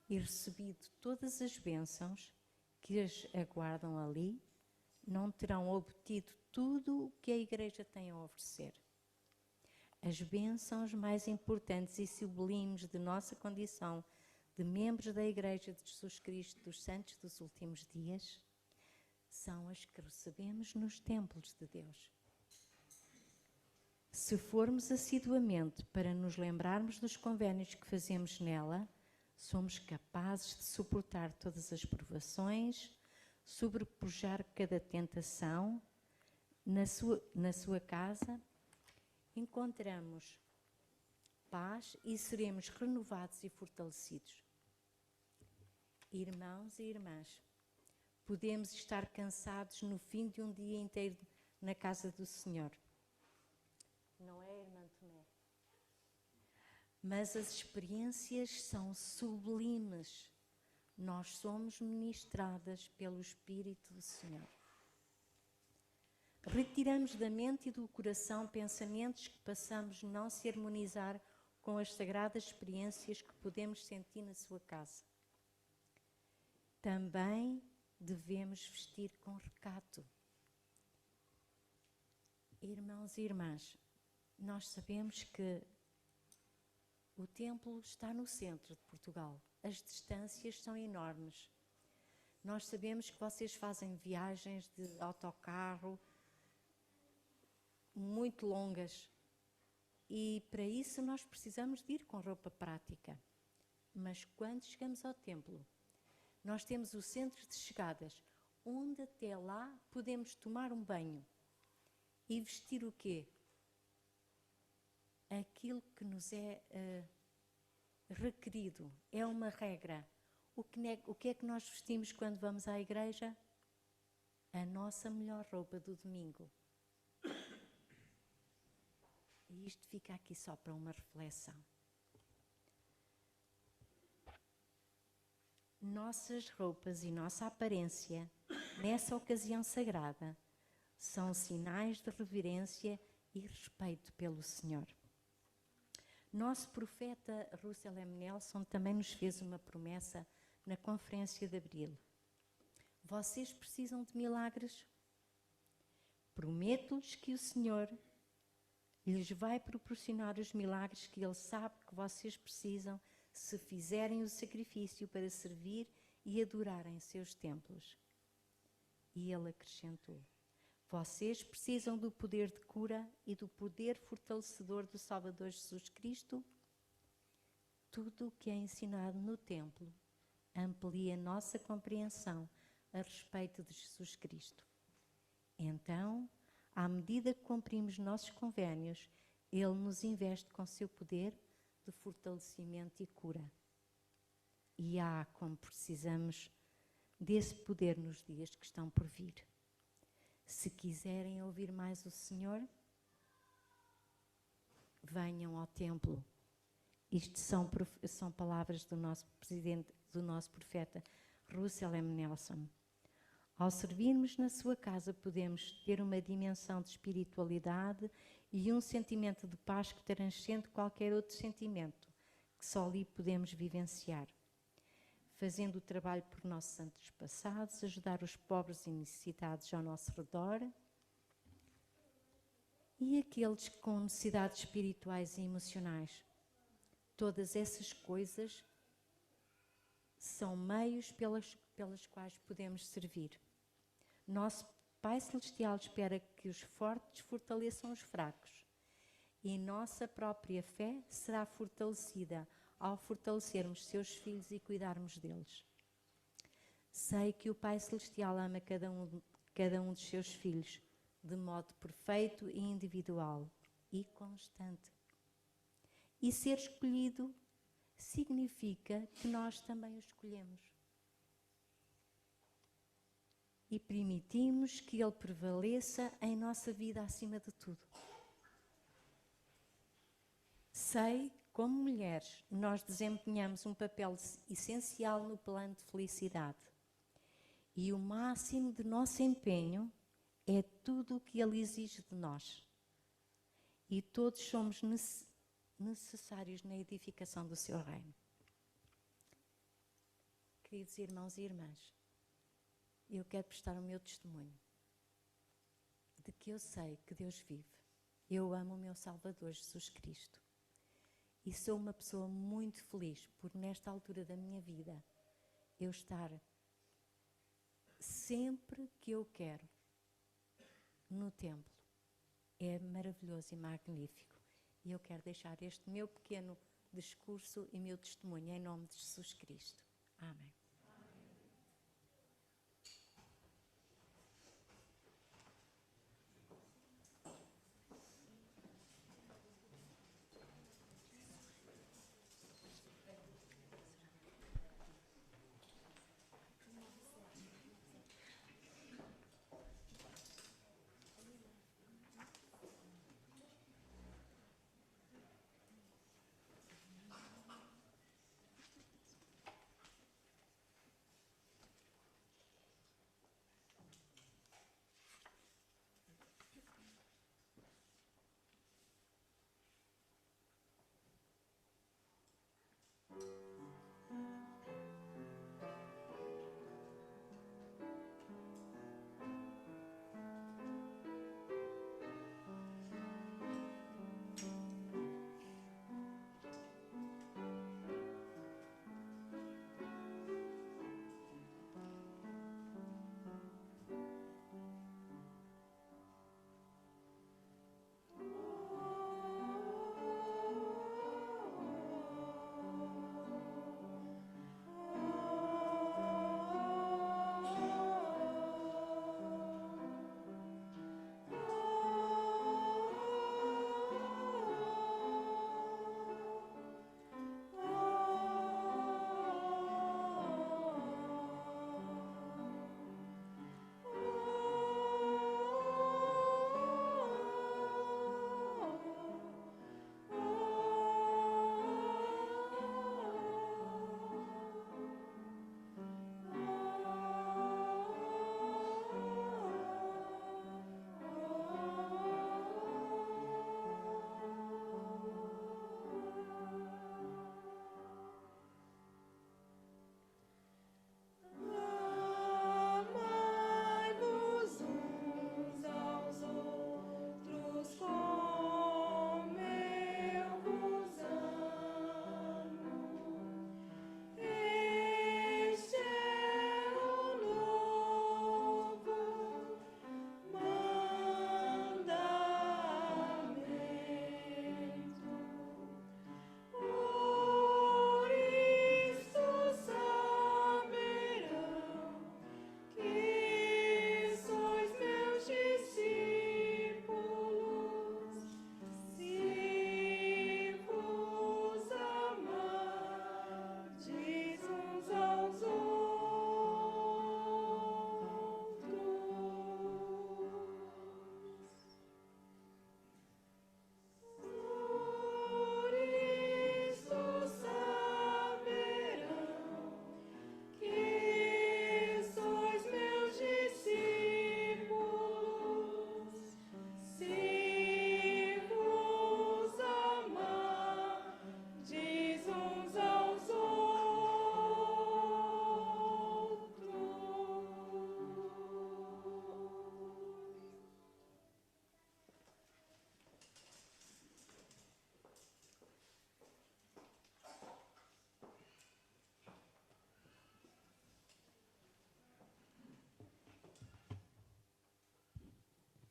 e recebido todas as bênçãos que as aguardam ali, não terão obtido tudo o que a Igreja tem a oferecer. As bênçãos mais importantes e sublimes de nossa condição de membros da Igreja de Jesus Cristo dos Santos dos Últimos Dias são as que recebemos nos templos de Deus. Se formos assiduamente para nos lembrarmos dos convénios que fazemos nela, somos capazes de suportar todas as provações, sobrepujar cada tentação. Na sua casa encontramos paz e seremos renovados e fortalecidos. Irmãos e irmãs, podemos estar cansados no fim de um dia inteiro na casa do Senhor. Não é, irmã Tomé? Mas as experiências são sublimes. Nós somos ministradas pelo Espírito do Senhor. Retiramos da mente e do coração pensamentos que passamos não se harmonizar com as sagradas experiências que podemos sentir na sua casa. Também devemos vestir com recato. Irmãos e irmãs, nós sabemos que o templo está no centro de Portugal. As distâncias são enormes. Nós sabemos que vocês fazem viagens de autocarro muito longas. E para isso nós precisamos de ir com roupa prática. Mas quando chegamos ao templo, nós temos o centro de chegadas, onde até lá podemos tomar um banho e vestir o quê? Aquilo que nos é requerido, é uma regra. O que é que nós vestimos quando vamos à igreja? A nossa melhor roupa do domingo. E isto fica aqui só para uma reflexão. Nossas roupas e nossa aparência, nessa ocasião sagrada, são sinais de reverência e respeito pelo Senhor. Nosso profeta Russell M. Nelson também nos fez uma promessa na Conferência de Abril. Vocês precisam de milagres? Prometo-lhes que o Senhor lhes vai proporcionar os milagres que Ele sabe que vocês precisam se fizerem o sacrifício para servir e adorar em seus templos. E Ele acrescentou: vocês precisam do poder de cura e do poder fortalecedor do Salvador Jesus Cristo? Tudo o que é ensinado no templo amplia nossa compreensão a respeito de Jesus Cristo. Então, à medida que cumprimos nossos convénios, Ele nos investe com seu poder de fortalecimento e cura. E como precisamos desse poder nos dias que estão por vir. Se quiserem ouvir mais o Senhor, venham ao templo. Isto são palavras do nosso presidente, do nosso profeta Russell M. Nelson. Ao servirmos na sua casa, podemos ter uma dimensão de espiritualidade e um sentimento de paz que transcende qualquer outro sentimento que só ali podemos vivenciar. Fazendo o trabalho por nossos santos passados, ajudar os pobres e necessitados ao nosso redor e aqueles com necessidades espirituais e emocionais. Todas essas coisas são meios pelas quais podemos servir. Nosso Pai Celestial espera que os fortes fortaleçam os fracos e nossa própria fé será fortalecida ao fortalecermos seus filhos e cuidarmos deles. Sei que o Pai Celestial ama cada um dos seus filhos de modo perfeito e individual e constante. E ser escolhido significa que nós também o escolhemos. E permitimos que Ele prevaleça em nossa vida acima de tudo. Sei, como mulheres, nós desempenhamos um papel essencial no plano de felicidade. E o máximo de nosso empenho é tudo o que Ele exige de nós. E todos somos necessários na edificação do seu reino. Queridos irmãos e irmãs, eu quero prestar o meu testemunho de que eu sei que Deus vive. Eu amo o meu Salvador Jesus Cristo. E sou uma pessoa muito feliz por, nesta altura da minha vida, eu estar sempre que eu quero no templo. É maravilhoso e magnífico. E eu quero deixar este meu pequeno discurso e meu testemunho em nome de Jesus Cristo. Amém.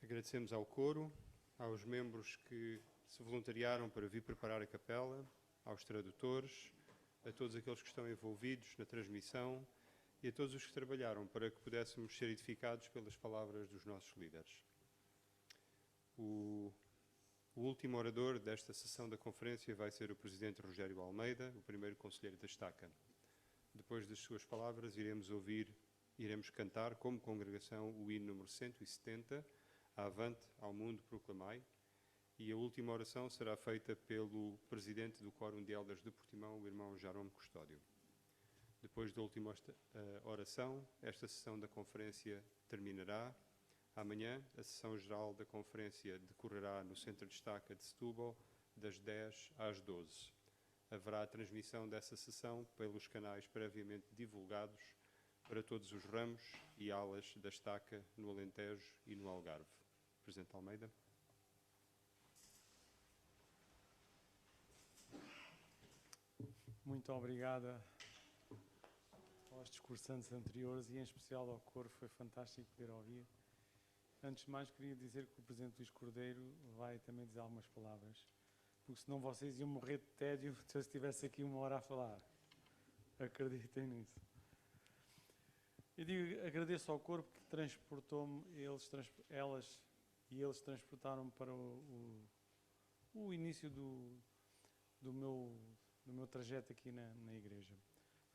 Agradecemos ao coro, aos membros que se voluntariaram para vir preparar a capela, aos tradutores, a todos aqueles que estão envolvidos na transmissão e a todos os que trabalharam para que pudéssemos ser edificados pelas palavras dos nossos líderes. O último orador desta sessão da conferência vai ser o Presidente Rogério Almeida, o primeiro conselheiro da Estaca. Depois das suas palavras, iremos cantar como congregação o hino número 170, Avante ao mundo proclamai, e a última oração será feita pelo Presidente do Quórum de Elders de Portimão, o irmão Jarome Custódio. Depois da última oração, esta sessão da conferência terminará. Amanhã, a sessão geral da conferência decorrerá no Centro de Estaca de Setúbal, das 10 às 12. Haverá a transmissão dessa sessão pelos canais previamente divulgados para todos os ramos e alas da estaca no Alentejo e no Algarve. Presidente Almeida. Muito obrigada aos discursantes anteriores e em especial ao coro, foi fantástico poder ouvir. Antes de mais, queria dizer que o Presidente Luís Cordeiro vai também dizer algumas palavras, porque senão vocês iam morrer de tédio se eu estivesse aqui 1 hora a falar. Acreditem nisso. Eu digo, agradeço ao corpo que transportou-me, elas e eles transportaram-me para o início do meu trajeto aqui na igreja.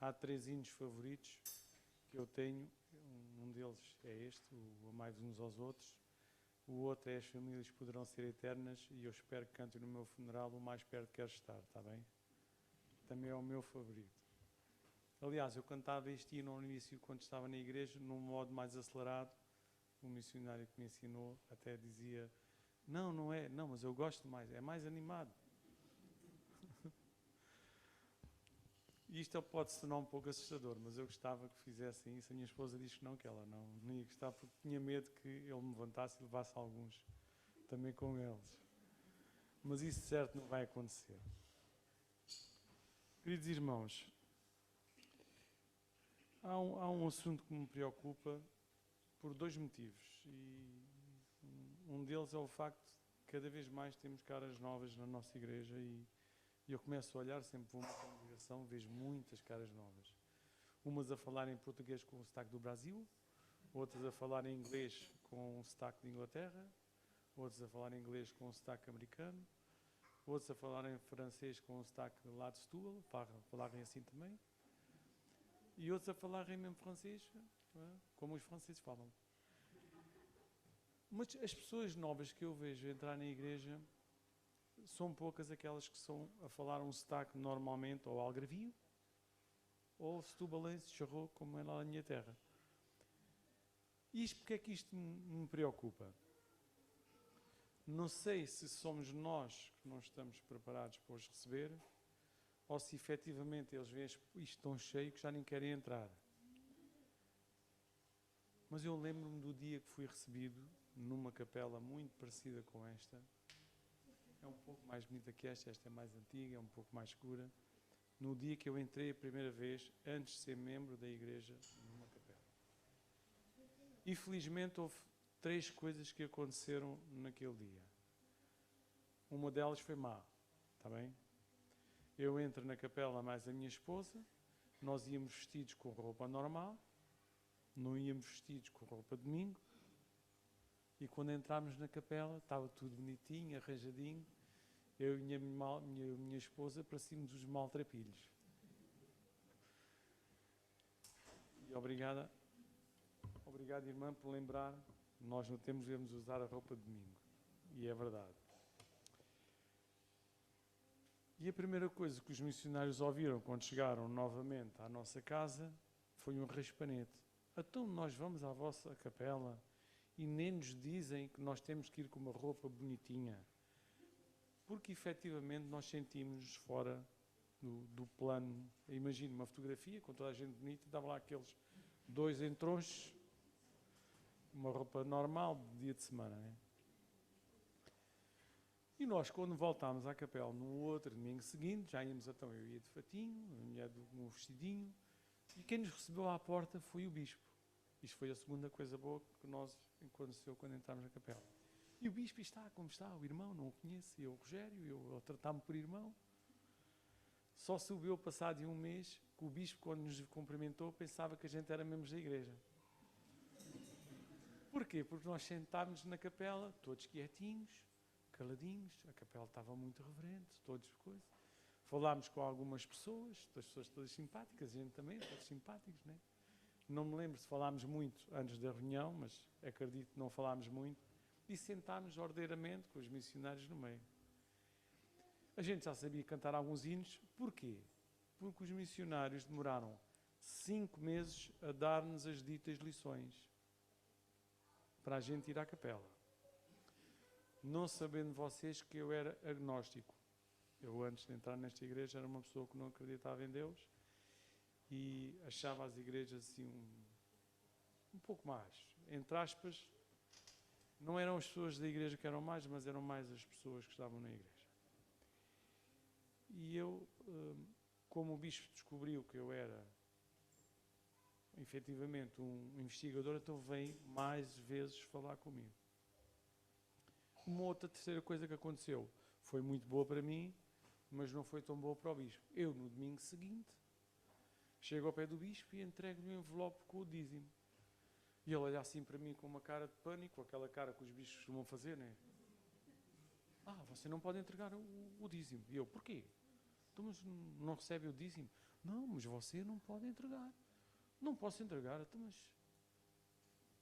Há 3 hinos favoritos que eu tenho, um deles é este, o Amai-vos uns aos outros, o outro é As famílias poderão ser eternas, e eu espero que cantem no meu funeral o mais perto que quero estar, está bem? Também é o meu favorito. Aliás, eu cantava este hino no início quando estava na igreja, num modo mais acelerado. O missionário que me ensinou até dizia, não é, mas eu gosto mais, é mais animado. E isto pode se tornar um pouco assustador, mas eu gostava que fizessem isso. A minha esposa diz que ela não ia gostar, porque tinha medo que ele me levantasse e levasse alguns também com eles. Mas isso certo não vai acontecer. Queridos irmãos, há um assunto que me preocupa por 2 motivos. E um deles é o facto de que cada vez mais temos caras novas na nossa igreja e eu começo a olhar, sempre vou a uma congregação, vejo muitas caras novas. Umas a falar em português com o sotaque do Brasil, outras a falar em inglês com o sotaque de Inglaterra, outras a falar em inglês com o sotaque americano, outros a falar em francês com o sotaque lá de Setúbal, falarem assim também, e outros a falarem mesmo francês, como os franceses falam. Mas as pessoas novas que eu vejo entrar na igreja são poucas aquelas que são a falar um sotaque normalmente ou algarvio ou setubalense, charrou, como é lá na minha terra. Porque é que isto me preocupa? Não sei se somos nós que não estamos preparados para os receber ou se efetivamente eles veem isto tão cheio que já nem querem entrar. Mas eu lembro-me do dia que fui recebido numa capela muito parecida com esta. É um pouco mais bonita que esta é mais antiga, é um pouco mais escura. No dia que eu entrei a primeira vez, antes de ser membro da igreja, numa capela. E felizmente houve 3 coisas que aconteceram naquele dia. Uma delas foi má, está bem? Eu entro na capela mais a minha esposa, nós íamos vestidos com roupa normal, não íamos vestidos com roupa de domingo, e quando entrámos na capela, estava tudo bonitinho, arranjadinho, eu e a minha esposa parecíamos os maltrapilhos. E obrigado, irmã, por lembrar, nós no tempo devemos usar a roupa de domingo. E é verdade. E a primeira coisa que os missionários ouviram quando chegaram novamente à nossa casa foi um raspanete. Então nós vamos à vossa capela e nem nos dizem que nós temos que ir com uma roupa bonitinha. Porque efetivamente nós sentimos-nos fora do plano. Imagino uma fotografia com toda a gente bonita, estavam lá aqueles 2 entronches, uma roupa normal de dia de semana, né? E nós, quando voltámos à capela no outro domingo seguinte, já íamos, então eu ia de fatinho, a mulher com um vestidinho, e quem nos recebeu à porta foi o bispo. Isto foi a segunda coisa boa que nos aconteceu quando entramos na capela. E o bispo está como está, o irmão, não o conheço, e eu, o Rogério, ele tratar-me por irmão. Só subiu passado de um mês que o bispo, quando nos cumprimentou, pensava que a gente era membros da igreja. Porquê? Porque nós sentámos na capela, todos quietinhos, caladinhos, a capela estava muito reverente, todos coisas. Falámos com algumas pessoas, as pessoas todas simpáticas, a gente também, todos simpáticos, né? Não me lembro se falámos muito antes da reunião, mas acredito que não falámos muito. E sentámos ordeiramente com os missionários no meio. A gente já sabia cantar alguns hinos. Porquê? Porque os missionários demoraram 5 meses a dar-nos as ditas lições para a gente ir à capela. Não sabendo vocês que eu era agnóstico. Eu, antes de entrar nesta igreja, era uma pessoa que não acreditava em Deus e achava as igrejas assim um pouco mais, entre aspas, não eram as pessoas da igreja que eram mais, mas eram mais as pessoas que estavam na igreja. E eu, como o bispo descobriu que eu era efetivamente um investigador, então vem mais vezes falar comigo. Uma outra terceira coisa que aconteceu, foi muito boa para mim, mas não foi tão boa para o bispo. Eu, no domingo seguinte, chego ao pé do bispo e entrego-lhe um envelope com o dízimo. E ele olha assim para mim com uma cara de pânico, aquela cara que os bichos costumam fazer, né? Você não pode entregar o dízimo. E eu, porquê? Então, mas não recebe o dízimo? Não, mas você não pode entregar. Não posso entregar, então, mas...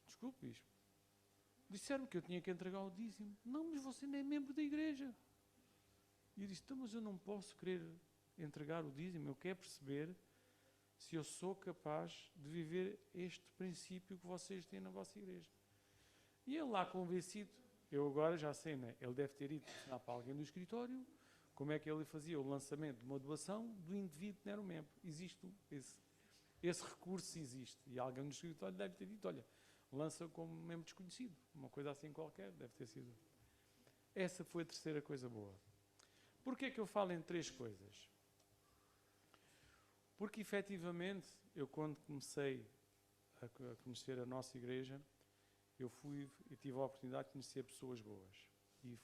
Desculpe, bispo. Disseram que eu tinha que entregar o dízimo. Não, mas você não é membro da igreja. E eu disse, então, mas eu não posso querer entregar o dízimo. Eu quero perceber se eu sou capaz de viver este princípio que vocês têm na vossa igreja. E ele lá convencido, eu agora já sei, né? Ele deve ter ido ensinar para alguém do escritório como é que ele fazia o lançamento de uma doação do indivíduo que não era um membro. Existe esse recurso existe. E alguém no escritório deve ter dito, olha, lança como membro desconhecido. Uma coisa assim qualquer, deve ter sido. Essa foi a terceira coisa boa. Porquê que eu falo em três coisas? Porque, efetivamente, eu quando comecei a conhecer a nossa igreja, eu tive a oportunidade de conhecer pessoas boas. E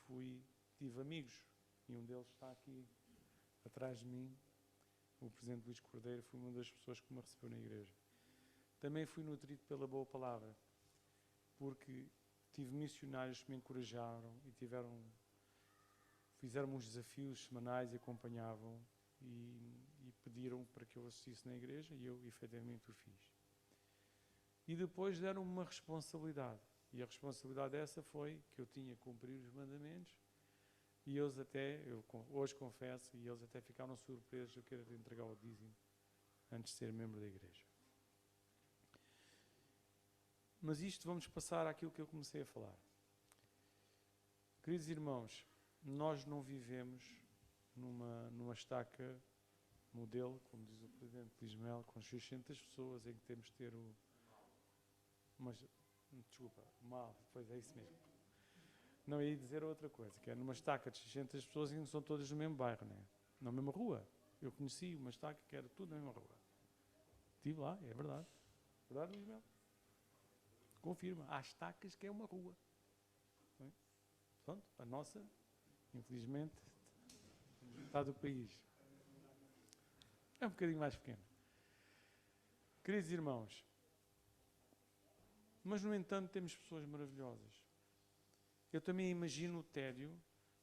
tive amigos. E um deles está aqui atrás de mim. O presidente Luís Cordeiro foi uma das pessoas que me recebeu na igreja. Também fui nutrido pela boa palavra, porque tive missionários que me encorajaram e fizeram uns desafios semanais e acompanhavam e pediram para que eu assistisse na igreja e eu efetivamente o fiz. E depois deram-me uma responsabilidade, e a responsabilidade essa foi que eu tinha que cumprir os mandamentos. E eu hoje confesso, e eles até ficaram surpresos eu querer entregar o dízimo antes de ser membro da igreja. Mas isto vamos passar àquilo que eu comecei a falar. Queridos irmãos, nós não vivemos numa estaca modelo, como diz o presidente Luís Melo, com 600 pessoas em que temos de ter pois é isso mesmo. Não, ia dizer outra coisa, que é numa estaca de 600 pessoas e não são todas no mesmo bairro, né? Na mesma rua. Eu conheci uma estaca que era tudo na mesma rua. Estive lá, é verdade. Verdade, Luís Melo? Confirma. Há estacas que é uma rua. É? Pronto, a nossa, infelizmente, está do país. É um bocadinho mais pequena. Queridos irmãos, mas, no entanto, temos pessoas maravilhosas. Eu também imagino o tédio,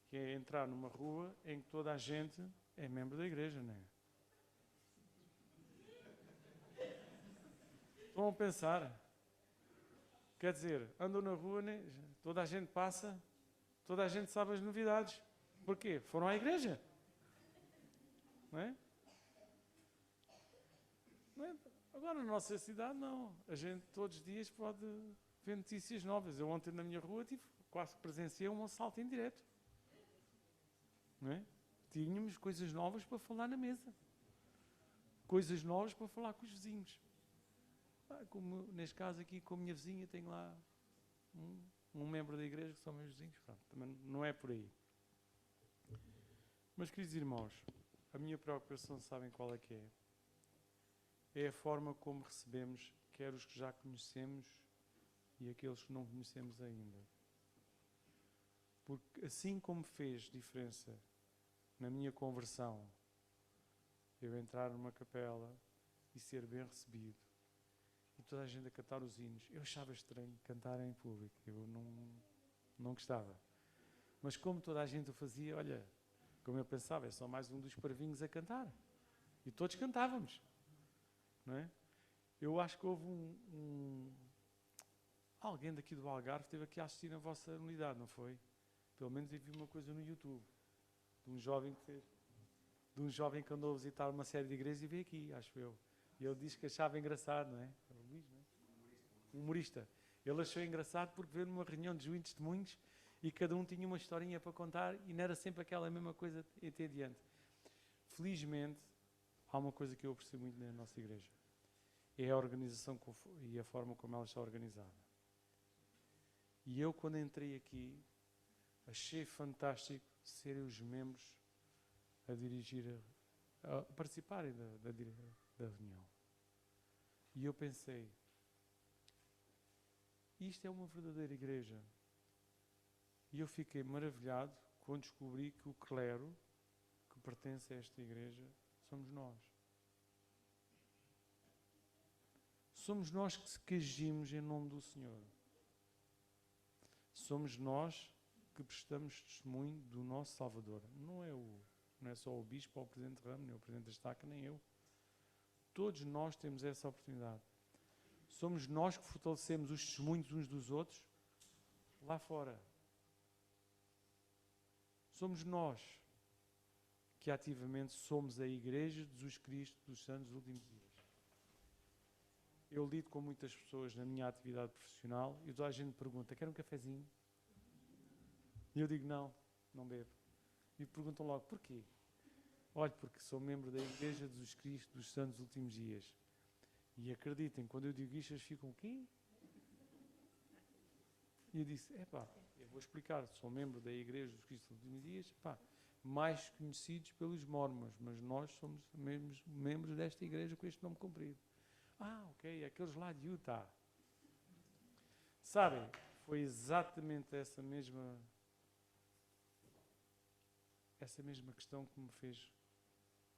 que é entrar numa rua em que toda a gente é membro da igreja, não é? Estão a pensar? Quer dizer, andam na rua, né? Toda a gente passa, toda a gente sabe as novidades. Porquê? Foram à igreja. Não é? Não é? Agora, na nossa cidade, não. A gente todos os dias pode ver notícias novas. Eu ontem na minha rua quase que presenciei um assalto em direto. Não é? Tínhamos coisas novas para falar na mesa. Coisas novas para falar com os vizinhos. Como neste caso aqui, com a minha vizinha, tenho lá um membro da igreja que são meus vizinhos. Pronto, também não é por aí. Mas, queridos irmãos, a minha preocupação, sabem qual é que é? É a forma como recebemos, quer os que já conhecemos e aqueles que não conhecemos ainda. Porque assim como fez diferença na minha conversão, eu entrar numa capela e ser bem recebido, e toda a gente a cantar os hinos, eu achava estranho cantar em público, eu não gostava. Mas como toda a gente o fazia, olha, como eu pensava, é só mais um dos parvinhos a cantar. E todos cantávamos. Não é? Eu acho que houve alguém daqui do Algarve que esteve aqui a assistir na vossa unidade, não foi? Pelo menos eu vi uma coisa no YouTube de um jovem que andou a visitar uma série de igrejas e veio aqui, acho eu. E ele disse que achava engraçado, não é? Um humorista. Ele achou engraçado porque veio numa reunião de juízes testemunhos E cada um tinha uma historinha para contar e não era sempre aquela mesma coisa até adiante. Felizmente, há uma coisa que eu aprecio muito na nossa igreja. É a organização e a forma como ela está organizada. E eu, quando entrei aqui, achei fantástico serem os membros a dirigir, a participarem da reunião. E eu pensei, isto é uma verdadeira igreja. E eu fiquei maravilhado quando descobri que o clero que pertence a esta igreja somos nós. Somos nós que agimos em nome do Senhor. Somos nós que prestamos testemunho do nosso Salvador. Não é só o bispo ou o presidente de ramo, nem o presidente da estaca, nem eu. Todos nós temos essa oportunidade. Somos nós que fortalecemos os testemunhos uns dos outros lá fora. Somos nós que ativamente somos a Igreja de Jesus Cristo dos Santos dos Últimos Dias. Eu lido com muitas pessoas na minha atividade profissional e toda a gente pergunta, quer um cafezinho? E eu digo, não bebo. E perguntam logo, porquê? Olha, porque sou membro da Igreja de Jesus Cristo dos Santos dos Últimos Dias. E acreditem, quando eu digo isto, eles ficam, o quê? E eu disse, eu vou explicar, sou membro da Igreja de Jesus Cristo dos Últimos Dias, mais conhecidos pelos mormons, mas nós somos mesmo membros desta igreja com este nome comprido. Ok, aqueles lá de Utah. Sabem, foi exatamente essa mesma questão que me fez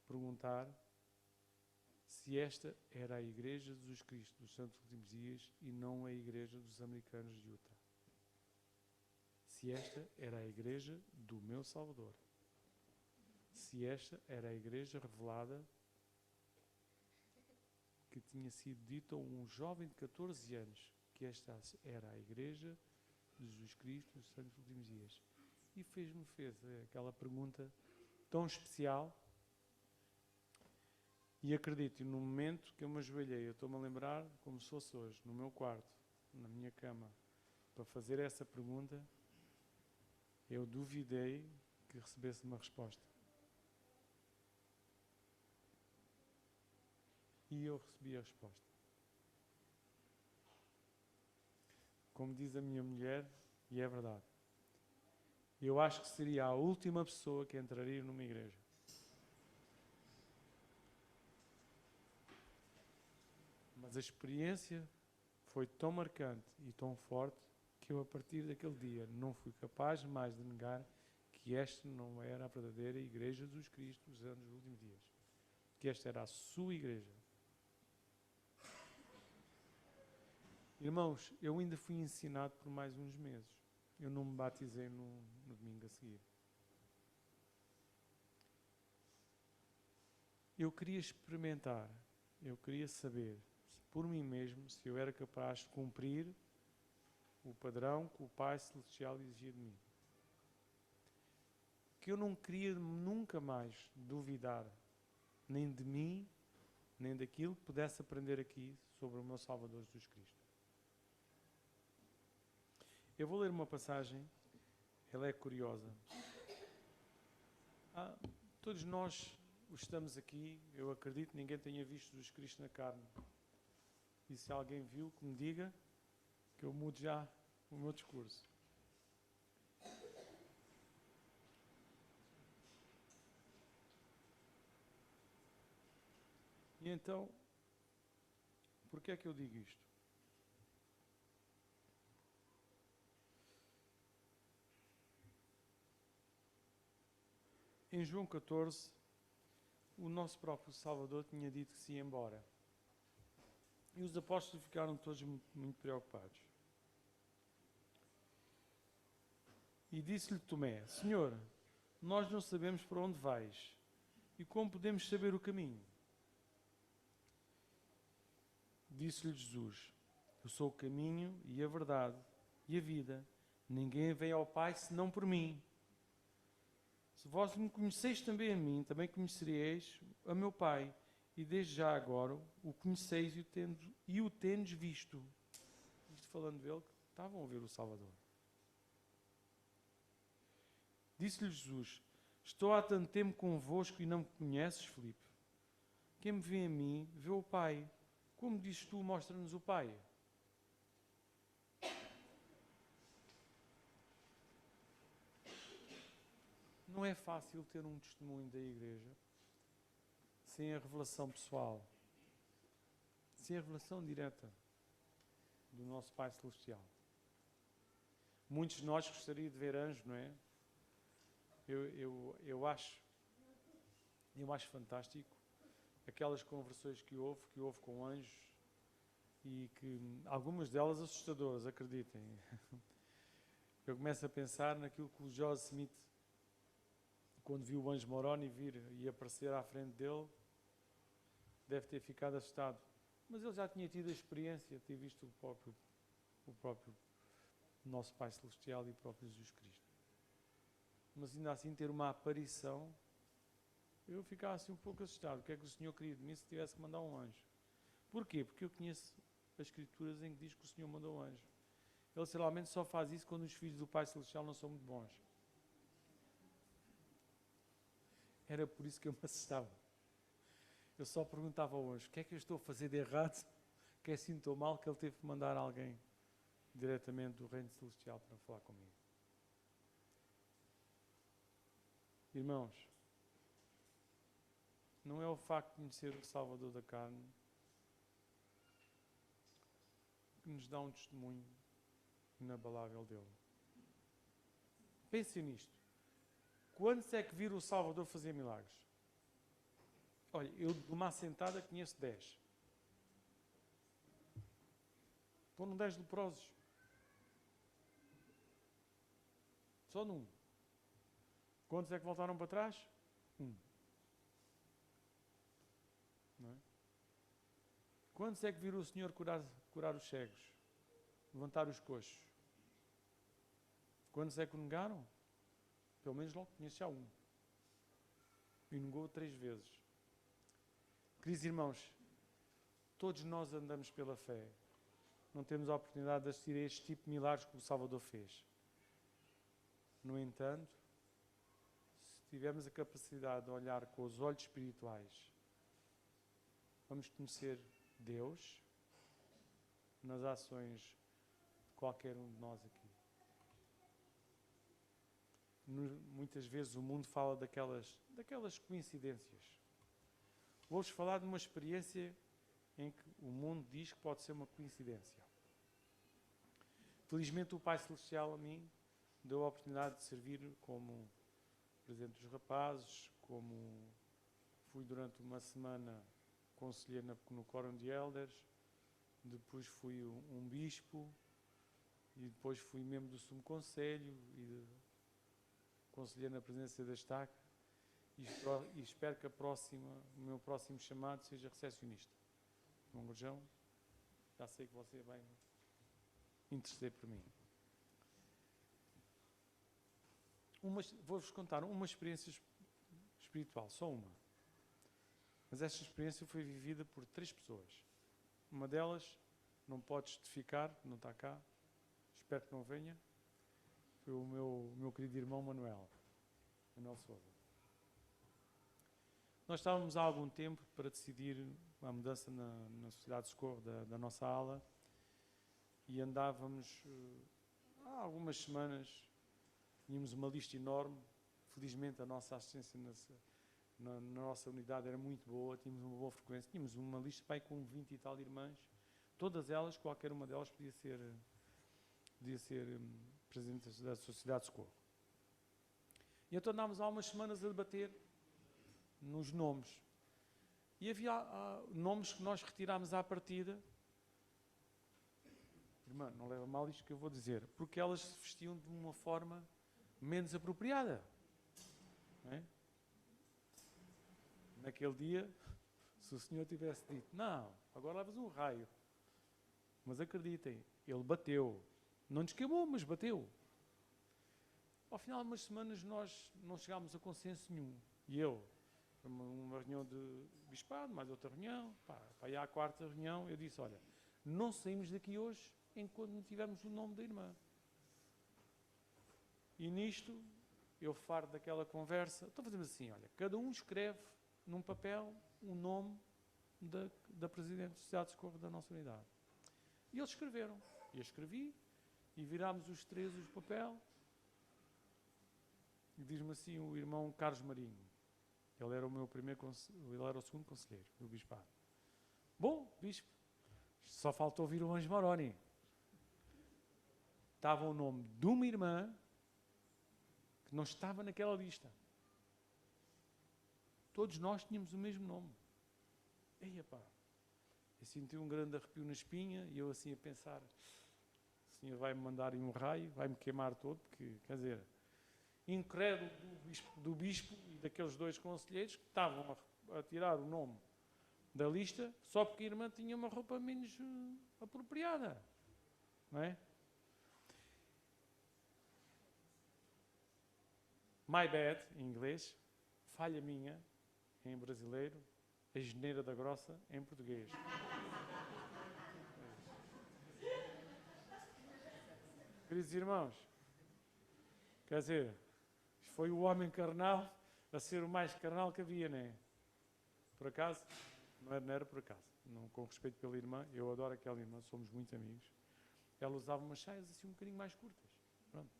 perguntar se esta era a Igreja de Jesus Cristo dos Santos Últimos Dias e não a Igreja dos Americanos de Utah. Se esta era a Igreja do meu Salvador. Se esta era a Igreja revelada que tinha sido dito a um jovem de 14 anos que esta era a Igreja de Jesus Cristo dos Santos Últimos Dias. E fez aquela pergunta tão especial. E acredito, no momento que eu me ajoelhei, eu estou-me a lembrar como se fosse hoje, no meu quarto, na minha cama, para fazer essa pergunta, eu duvidei que recebesse uma resposta. E eu recebi a resposta. Como diz a minha mulher, e é verdade, eu acho que seria a última pessoa que entraria numa igreja. Mas a experiência foi tão marcante e tão forte que eu, a partir daquele dia, não fui capaz mais de negar que esta não era a verdadeira Igreja de Jesus Cristo dos anos dos últimos dias. Que esta era a sua igreja. Irmãos, eu ainda fui ensinado por mais uns meses. Eu não me batizei no domingo a seguir. Eu queria experimentar, eu queria saber, por mim mesmo, se eu era capaz de cumprir o padrão que o Pai Celestial exigia de mim. Que eu não queria nunca mais duvidar, nem de mim, nem daquilo que pudesse aprender aqui sobre o meu Salvador Jesus Cristo. Eu vou ler uma passagem, ela é curiosa. Todos nós estamos aqui, eu acredito que ninguém tenha visto Jesus Cristo na carne. E se alguém viu, que me diga, que eu mudo já o meu discurso. E então, por que é que eu digo isto? Em João 14, o nosso próprio Salvador tinha dito que se ia embora. E os apóstolos ficaram todos muito preocupados. E disse-lhe Tomé, Senhor, nós não sabemos para onde vais, e como podemos saber o caminho? Disse-lhe Jesus, eu sou o caminho e a verdade e a vida. Ninguém vem ao Pai senão por mim. Se vós me conheceis também a mim, também conhecereis a meu Pai. E desde já agora o conheceis e o tendes visto. Isto falando dele, que estavam a ver o Salvador. Disse-lhe Jesus: estou há tanto tempo convosco e não me conheces, Filipe? Quem me vê a mim, vê o Pai. Como dizes tu, mostra-nos o Pai. Não é fácil ter um testemunho da Igreja sem a revelação pessoal, sem a revelação direta do nosso Pai Celestial. Muitos de nós gostariam de ver anjos, não é? Eu acho fantástico aquelas conversões que houve com anjos, e que algumas delas assustadoras, acreditem. Eu começo a pensar naquilo que o Joseph Smith, quando viu o anjo Moroni vir e aparecer à frente dele, deve ter ficado assustado. Mas ele já tinha tido a experiência de ter visto o próprio nosso Pai Celestial e o próprio Jesus Cristo. Mas ainda assim ter uma aparição, eu ficava assim um pouco assustado. O que é que o Senhor queria de mim se tivesse que mandar um anjo? Porquê? Porque eu conheço as Escrituras em que diz que o Senhor mandou um anjo. Ele geralmente só faz isso quando os filhos do Pai Celestial não são muito bons. Era por isso que eu me assustava. Eu só perguntava ao anjo: o que é que eu estou a fazer de errado? Que é assim tão mal que ele teve que mandar alguém diretamente do Reino Celestial para falar comigo. Irmãos, não é o facto de conhecer o Salvador da carne que nos dá um testemunho inabalável dele. Pensem nisto. Quantos é que viram o Salvador fazer milagres? Olha, eu de uma assentada conheço 10. Foram 10 leprosos. Só num. Quantos é que voltaram para trás? Um. Não é? Quantos é que viram o Senhor curar os cegos? Levantar os coxos? Quantos é que o negaram? Pelo menos logo conheço já um. E negou 3 vezes. Queridos irmãos, todos nós andamos pela fé. Não temos a oportunidade de assistir a este tipo de milagres que o Salvador fez. No entanto, se tivermos a capacidade de olhar com os olhos espirituais, vamos conhecer Deus nas ações de qualquer um de nós aqui. Muitas vezes o mundo fala daquelas coincidências. Vou-vos falar de uma experiência em que o mundo diz que pode ser uma coincidência. Felizmente o Pai Celestial a mim deu a oportunidade de servir como presidente dos rapazes, como fui durante uma semana conselheiro no Quórum de Elders, depois fui um bispo, e depois fui membro do Sumo Conselho e conselheiro na presidência da Estaca, e espero que o meu próximo chamado seja recepcionista. João Gurjão, já sei que você vai interceder por mim. Vou-vos contar uma experiência espiritual, só uma. Mas esta experiência foi vivida por 3 pessoas. Uma delas não pode testificar, não está cá, espero que não venha, foi o meu querido irmão Manuel Sousa. Nós estávamos há algum tempo para decidir a mudança na Sociedade de Socorro da nossa ala, e andávamos há algumas semanas, tínhamos uma lista enorme. Felizmente a nossa assistência na nossa unidade era muito boa, tínhamos uma boa frequência, tínhamos uma lista bem com 20 e tal irmãs, todas elas, qualquer uma delas podia ser presidente da Sociedade de Socorro. E então andávamos há umas semanas a debater nos nomes. E havia nomes que nós retirámos à partida. Irmã, não leva mal isto que eu vou dizer, porque elas se vestiam de uma forma menos apropriada. Não é? Naquele dia, se o Senhor tivesse dito: não, agora levas um raio. Mas acreditem, ele bateu. Não nos queimou, mas bateu. Ao final de umas semanas nós não chegámos a consenso nenhum. E eu, uma reunião de bispado, mais outra reunião, para ir à 4ª reunião, eu disse: olha, não saímos daqui hoje enquanto não tivermos o nome da irmã. E nisto, eu farto daquela conversa. Então fazemos assim, olha, cada um escreve num papel o nome da Presidente da Sociedade de Socorro da nossa unidade. E eles escreveram. E eu escrevi, e virámos os três o papel. E diz-me assim o irmão Carlos Marinho. Ele era o meu ele era o segundo conselheiro do bispado. Bom, bispo, só faltou ouvir o Anjo Moroni. Estava o nome de uma irmã que não estava naquela lista. Todos nós tínhamos o mesmo nome. Eia pá, eu senti um grande arrepio na espinha e eu assim a pensar, o Senhor vai-me mandar em um raio, vai-me queimar todo, porque, quer dizer, incrédulo do bispo e daqueles dois conselheiros que estavam a tirar o nome da lista só porque a irmã tinha uma roupa menos apropriada. Não é? My bad, em inglês, falha minha, em brasileiro, a geneira da grossa, em português. Queridos irmãos, quer dizer, foi o homem carnal a ser o mais carnal que havia, não é? Por acaso? Não era por acaso. Não, com respeito pela irmã, eu adoro aquela irmã, somos muito amigos. Ela usava umas saias assim um bocadinho mais curtas. Pronto.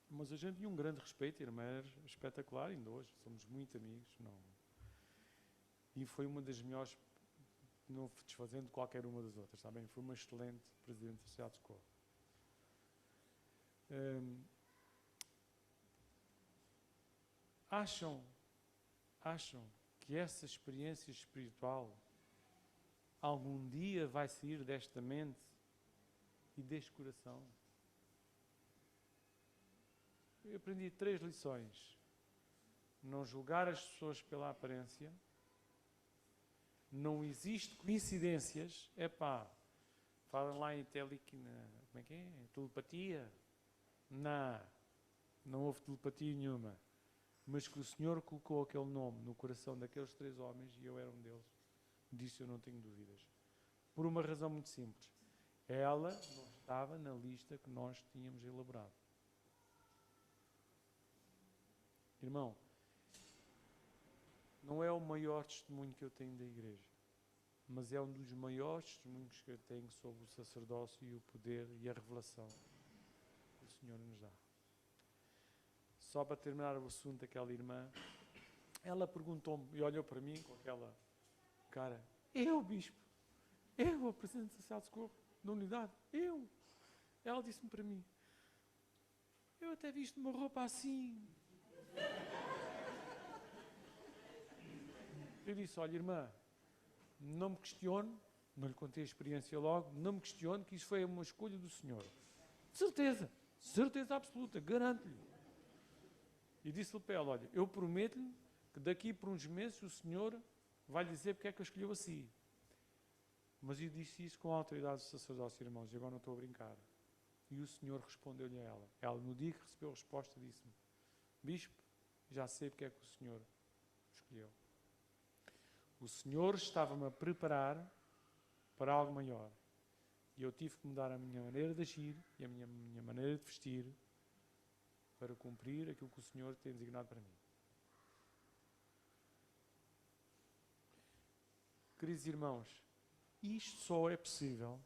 Mas a gente tinha um grande respeito, a irmã era espetacular, ainda hoje, somos muito amigos. Não. E foi uma das melhores, não desfazendo qualquer uma das outras, está bem? Foi uma excelente Presidente da Sociedade de Socorro. Acham que essa experiência espiritual algum dia vai sair desta mente e deste coração? Eu aprendi 3 lições. Não julgar as pessoas pela aparência. Não existe coincidências. Falam lá em como é que é? Telepatia. Não houve telepatia nenhuma. Mas que o Senhor colocou aquele nome no coração daqueles 3 homens, e eu era um deles, disso eu não tenho dúvidas. Por uma razão muito simples. Ela não estava na lista que nós tínhamos elaborado. Irmão, não é o maior testemunho que eu tenho da igreja, mas é um dos maiores testemunhos que eu tenho sobre o sacerdócio e o poder e a revelação que o Senhor nos dá. Só para terminar o assunto daquela irmã, ela perguntou-me e olhou para mim com aquela cara, eu, bispo, eu, a Presidente da Sociedade de Socorro da unidade, eu. Ela disse-me para mim, eu até visto uma roupa assim. Eu disse, olha irmã, não me questione, não lhe contei a experiência logo, não me questione que isso foi uma escolha do Senhor. Certeza absoluta, garanto-lhe. E disse-lhe para ela, olha, eu prometo-lhe que daqui por uns meses o Senhor vai lhe dizer porque é que a escolheu assim. Mas eu disse isso com a autoridade do sacerdócio, irmãos, e agora não estou a brincar. E o Senhor respondeu-lhe a ela. Ela, no dia que recebeu a resposta, disse-me, bispo, já sei porque é que o Senhor escolheu. O Senhor estava-me a preparar para algo maior. E eu tive que mudar a minha maneira de agir e a minha maneira de vestir para cumprir aquilo que o Senhor tem designado para mim. Queridos irmãos, isto só é possível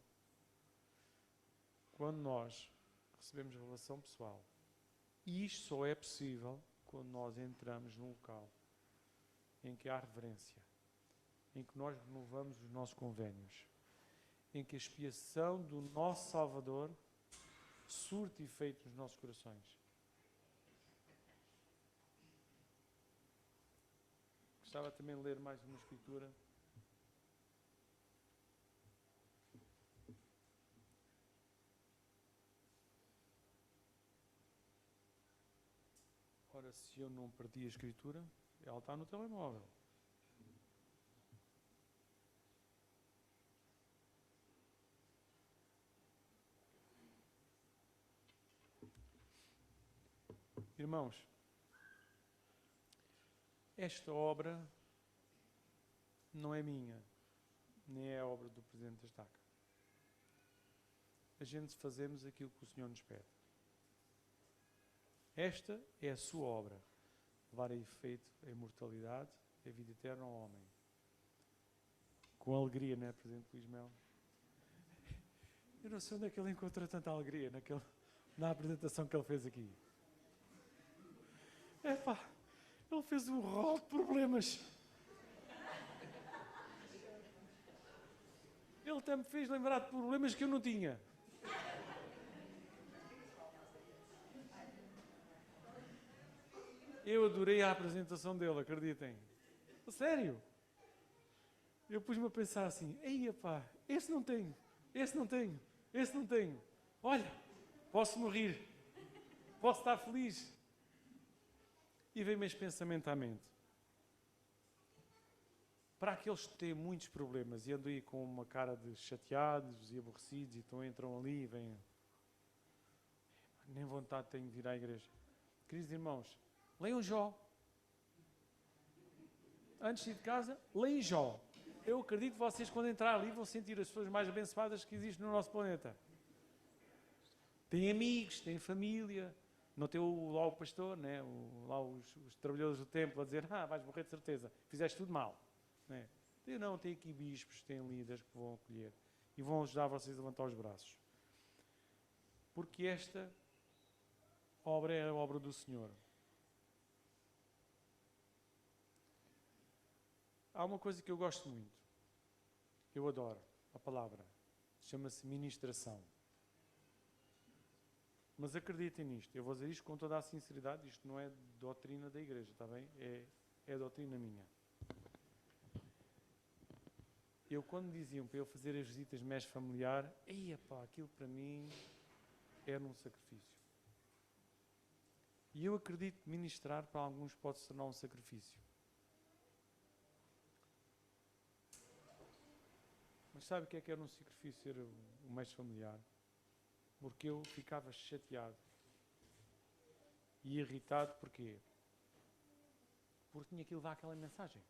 quando nós recebemos revelação pessoal. E isto só é possível quando nós entramos num local em que há reverência, em que nós renovamos os nossos convénios, em que a expiação do nosso Salvador surte efeito nos nossos corações. Gostava também de ler mais uma escritura. Ora, se eu não perdi a escritura, ela está no telemóvel. Irmãos, esta obra não é minha, nem é a obra do Presidente da Estaca. A gente fazemos aquilo que o Senhor nos pede. Esta é a sua obra, levar a efeito a imortalidade e a vida eterna ao homem. Com alegria, não é, Presidente Luís Melo? Eu não sei onde é que ele encontrou tanta alegria na apresentação que ele fez aqui. Epá, ele fez um rol de problemas. Ele até me fez lembrar de problemas que eu não tinha. Eu adorei a apresentação dele, acreditem. Sério. Eu pus-me a pensar assim, ei, pá, esse não tenho, esse não tenho, esse não tenho. Olha, posso-me rir, posso estar feliz. E veio-me este pensamento à mente. Para aqueles que têm muitos problemas e andam aí com uma cara de chateados e aborrecidos e então entram ali e vêm... Nem vontade tenho de vir à igreja. Queridos irmãos, leiam Jó. Antes de ir de casa, leiam Jó. Eu acredito que vocês, quando entrar ali, vão sentir as pessoas mais abençoadas que existem no nosso planeta. Têm amigos, têm família. Não tem lá o pastor, né? Lá os trabalhadores do templo a dizer, vais morrer de certeza, fizeste tudo mal. Né? Não, tem aqui bispos, tem líderes que vão acolher e vão ajudar vocês a levantar os braços. Porque esta obra é a obra do Senhor. Há uma coisa que eu gosto muito, eu adoro, a palavra, chama-se ministração. Mas acreditem nisto, eu vou dizer isto com toda a sinceridade, isto não é doutrina da igreja, está bem? É doutrina minha. Eu, quando diziam para eu fazer as visitas de mestre familiar, aquilo para mim era um sacrifício. E eu acredito que ministrar para alguns pode se tornar um sacrifício. Mas sabe o que era um sacrifício ser um mestre familiar? Porque eu ficava chateado e irritado. Porquê? Porque tinha que levar aquela mensagem.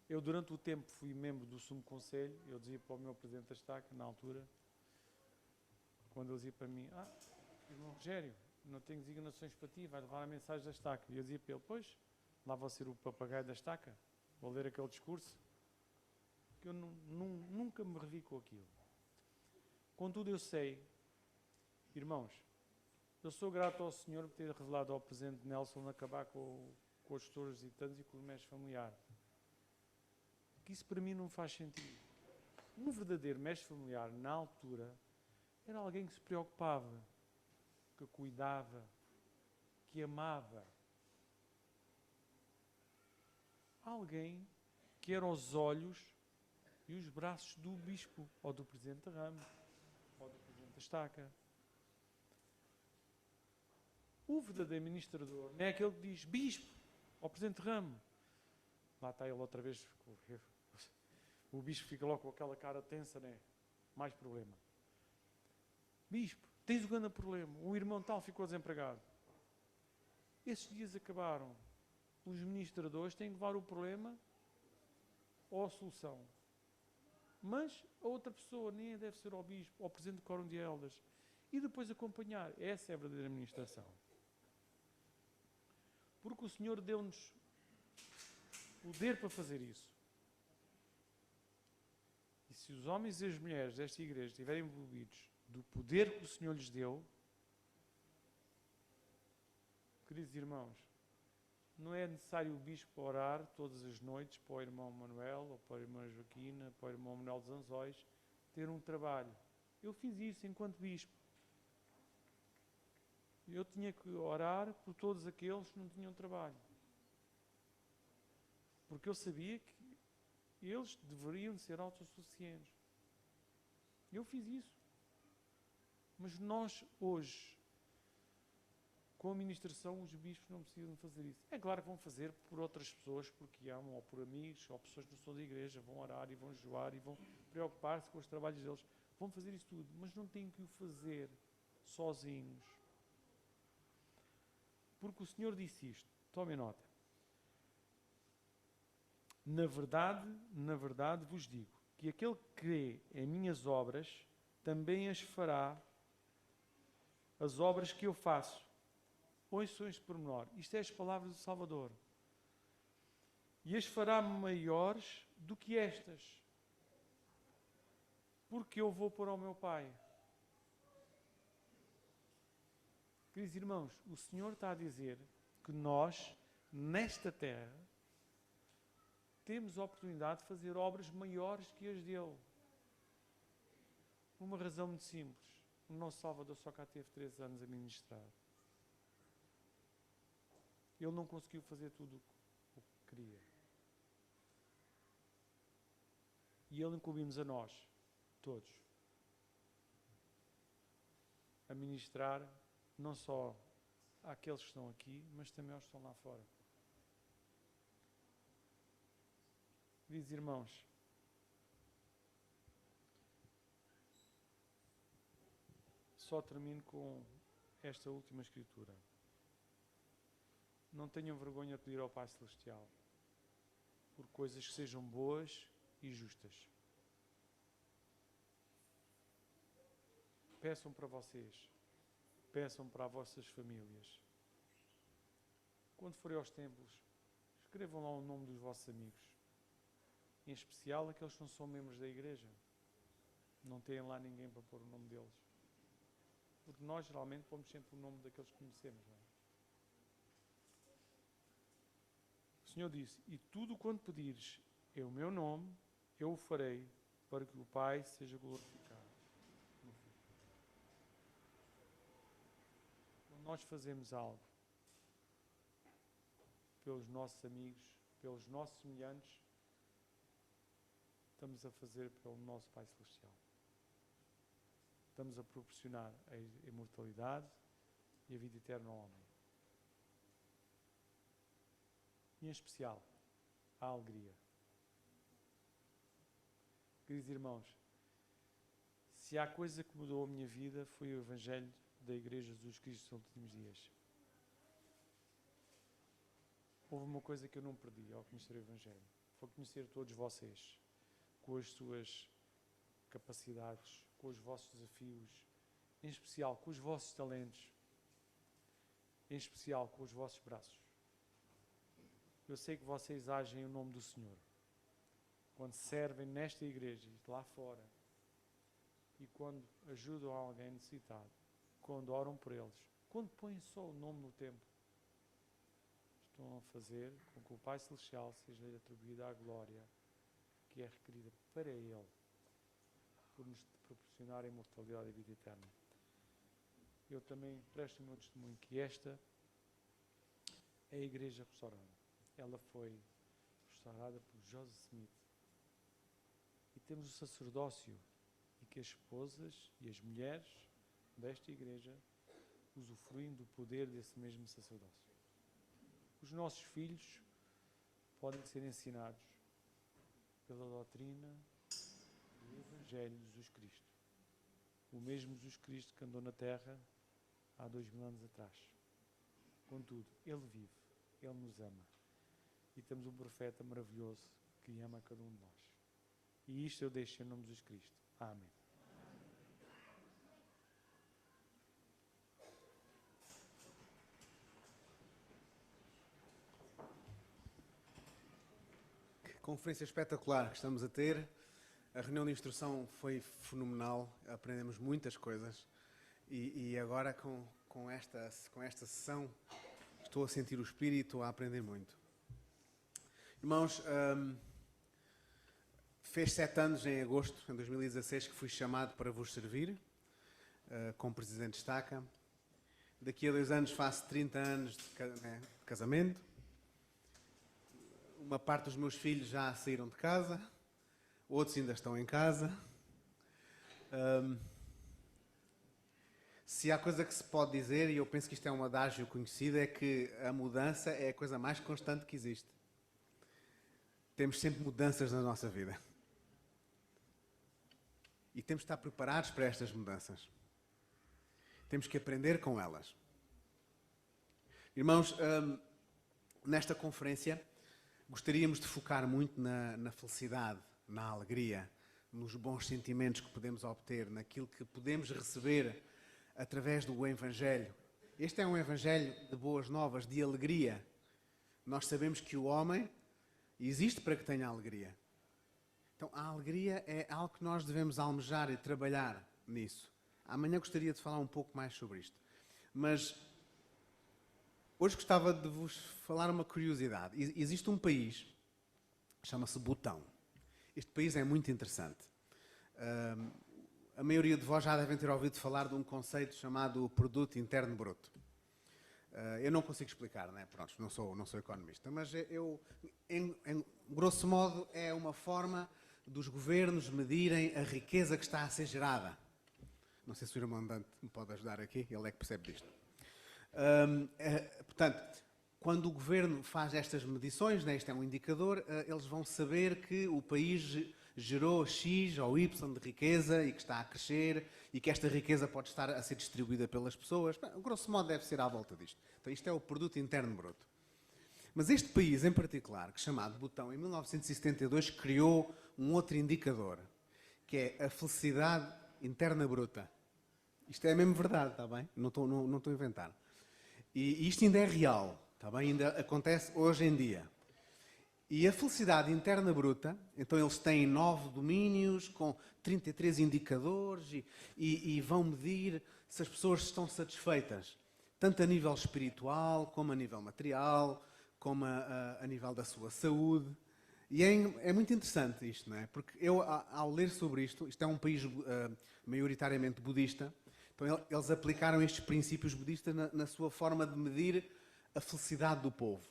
Eu, durante o tempo, fui membro do Sumo Conselho. Eu dizia para o meu presidente da estaca, na altura, quando ele dizia para mim, irmão Rogério, não tenho designações para ti, vai levar a mensagem da estaca. E eu dizia para ele, pois, lá vou ser o papagaio da estaca, vou ler aquele discurso, que eu nunca me revi com aquilo. Contudo, eu sei, irmãos, eu sou grato ao Senhor por ter revelado ao presidente Nelson acabar com os gestores visitantes e com o mestre familiar. Que isso para mim não faz sentido. Um verdadeiro mestre familiar, na altura, era alguém que se preocupava, que cuidava, que amava. Alguém que era os olhos e os braços do bispo, ou do presidente da ramo, ou do presidente da estaca. O verdadeiro administrador não é aquele que diz bispo, ou presidente de ramo. Lá está ele outra vez. O bispo fica logo com aquela cara tensa, né? Mais problema. Bispo, tens um grande problema. O irmão tal ficou desempregado. Esses dias acabaram. Os ministradores têm que levar o problema ou a solução. Mas a outra pessoa nem deve ser ao bispo, ao presidente do quórum de elders. E depois acompanhar. Essa é a verdadeira administração. Porque o Senhor deu-nos poder para fazer isso. E se os homens e as mulheres desta igreja estiverem envolvidos do poder que o Senhor lhes deu, queridos irmãos, não é necessário o bispo orar todas as noites para o irmão Manuel, ou para a irmã Joaquina, para o irmão Manuel dos Anzóis, ter um trabalho. Eu fiz isso enquanto bispo. Eu tinha que orar por todos aqueles que não tinham trabalho. Porque eu sabia que eles deveriam ser autossuficientes. Eu fiz isso. Mas nós, hoje, com a ministração, os bispos não precisam fazer isso. É claro que vão fazer por outras pessoas, porque amam, ou por amigos, ou pessoas que não são da igreja, vão orar e vão jejuar e vão preocupar-se com os trabalhos deles. Vão fazer isso tudo, mas não têm que o fazer sozinhos. Porque o Senhor disse isto. Tomem nota. Na verdade vos digo, que aquele que crê em minhas obras, também as fará, as obras que eu faço, ouçam este pormenor. Isto é as palavras do Salvador. E as fará maiores do que estas, porque eu vou para o meu Pai. Queridos irmãos, o Senhor está a dizer que nós, nesta terra, temos a oportunidade de fazer obras maiores que as dele. Por uma razão muito simples. O nosso Salvador só cá teve 3 anos a ministrar. Ele não conseguiu fazer tudo o que queria. E ele incumbe-nos a nós, todos, a ministrar não só àqueles que estão aqui, mas também aos que estão lá fora. Queridos irmãos, só termino com esta última escritura. Não tenham vergonha de pedir ao Pai Celestial por coisas que sejam boas e justas. Peçam para vocês, peçam para as vossas famílias. Quando forem aos templos, escrevam lá o nome dos vossos amigos, em especial aqueles que não são membros da igreja. Não têm lá ninguém para pôr o nome deles. Porque nós geralmente pomos sempre o nome daqueles que conhecemos, não é? O Senhor disse: e tudo quanto pedires em o meu nome, eu o farei, para que o Pai seja glorificado. Quando nós fazemos algo pelos nossos amigos, pelos nossos semelhantes, estamos a fazer pelo nosso Pai Celestial. Estamos a proporcionar a imortalidade e a vida eterna ao homem. E em especial, a alegria. Queridos irmãos, se há coisa que mudou a minha vida, foi o Evangelho da Igreja de Jesus Cristo nos últimos dias. Houve uma coisa que eu não perdi ao conhecer o Evangelho. Foi conhecer todos vocês, com as suas capacidades, com os vossos desafios, em especial com os vossos talentos, em especial com os vossos braços. Eu sei que vocês agem em nome do Senhor. Quando servem nesta igreja e lá fora, e quando ajudam alguém necessitado, quando oram por eles, quando põem só o nome no templo, estão a fazer com que o Pai Celestial seja atribuída a glória que é requerida para Ele, por nos proporcionar a imortalidade e a vida eterna. Eu também presto o meu testemunho que esta é a igreja restaurada. Ela foi restaurada por Joseph Smith. E temos o sacerdócio, e que as esposas e as mulheres desta igreja usufruem do poder desse mesmo sacerdócio. Os nossos filhos podem ser ensinados pela doutrina do Evangelho de Jesus Cristo. O mesmo Jesus Cristo que andou na terra há 2000 anos atrás. Contudo, Ele vive, Ele nos ama. E temos um profeta maravilhoso que ama cada um de nós. E isto eu deixo em nome de Jesus Cristo. Amém. Que conferência espetacular que estamos a ter. A reunião de instrução foi fenomenal. Aprendemos muitas coisas. E agora com esta sessão estou a sentir o Espírito, a aprender muito. Irmãos, fez 7 anos em agosto, em 2016, que fui chamado para vos servir, como Presidente de Estaca. Daqui a 2 anos faço 30 anos de casamento. Uma parte dos meus filhos já saíram de casa, outros ainda estão em casa. Se há coisa que se pode dizer, e eu penso que isto é um adágio conhecido, é que a mudança é a coisa mais constante que existe. Temos sempre mudanças na nossa vida. E temos de estar preparados para estas mudanças. Temos que aprender com elas. Irmãos, nesta conferência, gostaríamos de focar muito na felicidade, na alegria, nos bons sentimentos que podemos obter, naquilo que podemos receber através do Evangelho Este é um evangelho de boas novas, de alegria. Nós sabemos que o homem existe para que tenha alegria. Então, a alegria é algo que nós devemos almejar e trabalhar nisso. Amanhã gostaria de falar um pouco mais sobre isto. Mas hoje gostava de vos falar uma curiosidade. Existe um país, chama-se Butão. Este país é muito interessante. A maioria de vós já devem ter ouvido falar de um conceito chamado Produto Interno Bruto. Eu não consigo explicar, né? Pronto, não sou economista, mas em grosso modo, é uma forma dos governos medirem a riqueza que está a ser gerada. Não sei se o irmão Dante me pode ajudar aqui, ele é que percebe disto. Portanto, quando o governo faz estas medições, né, isto é um indicador, eles vão saber que o país gerou X ou Y de riqueza e que está a crescer e que esta riqueza pode estar a ser distribuída pelas pessoas. Grosso modo deve ser à volta disto. Então isto é o Produto Interno Bruto. Mas este país em particular, que chamado Butão, em 1972 criou um outro indicador, que é a felicidade interna bruta. Isto é mesmo verdade, está bem? Não estou a inventar. E isto ainda é real, está bem? Ainda acontece hoje em dia. E a felicidade interna bruta, então eles têm 9 domínios com 33 indicadores e vão medir se as pessoas estão satisfeitas, tanto a nível espiritual, como a nível material, como a nível da sua saúde. E é muito interessante isto, não é? Porque eu, ao ler sobre isto é um país maioritariamente budista, então eles aplicaram estes princípios budistas na sua forma de medir a felicidade do povo.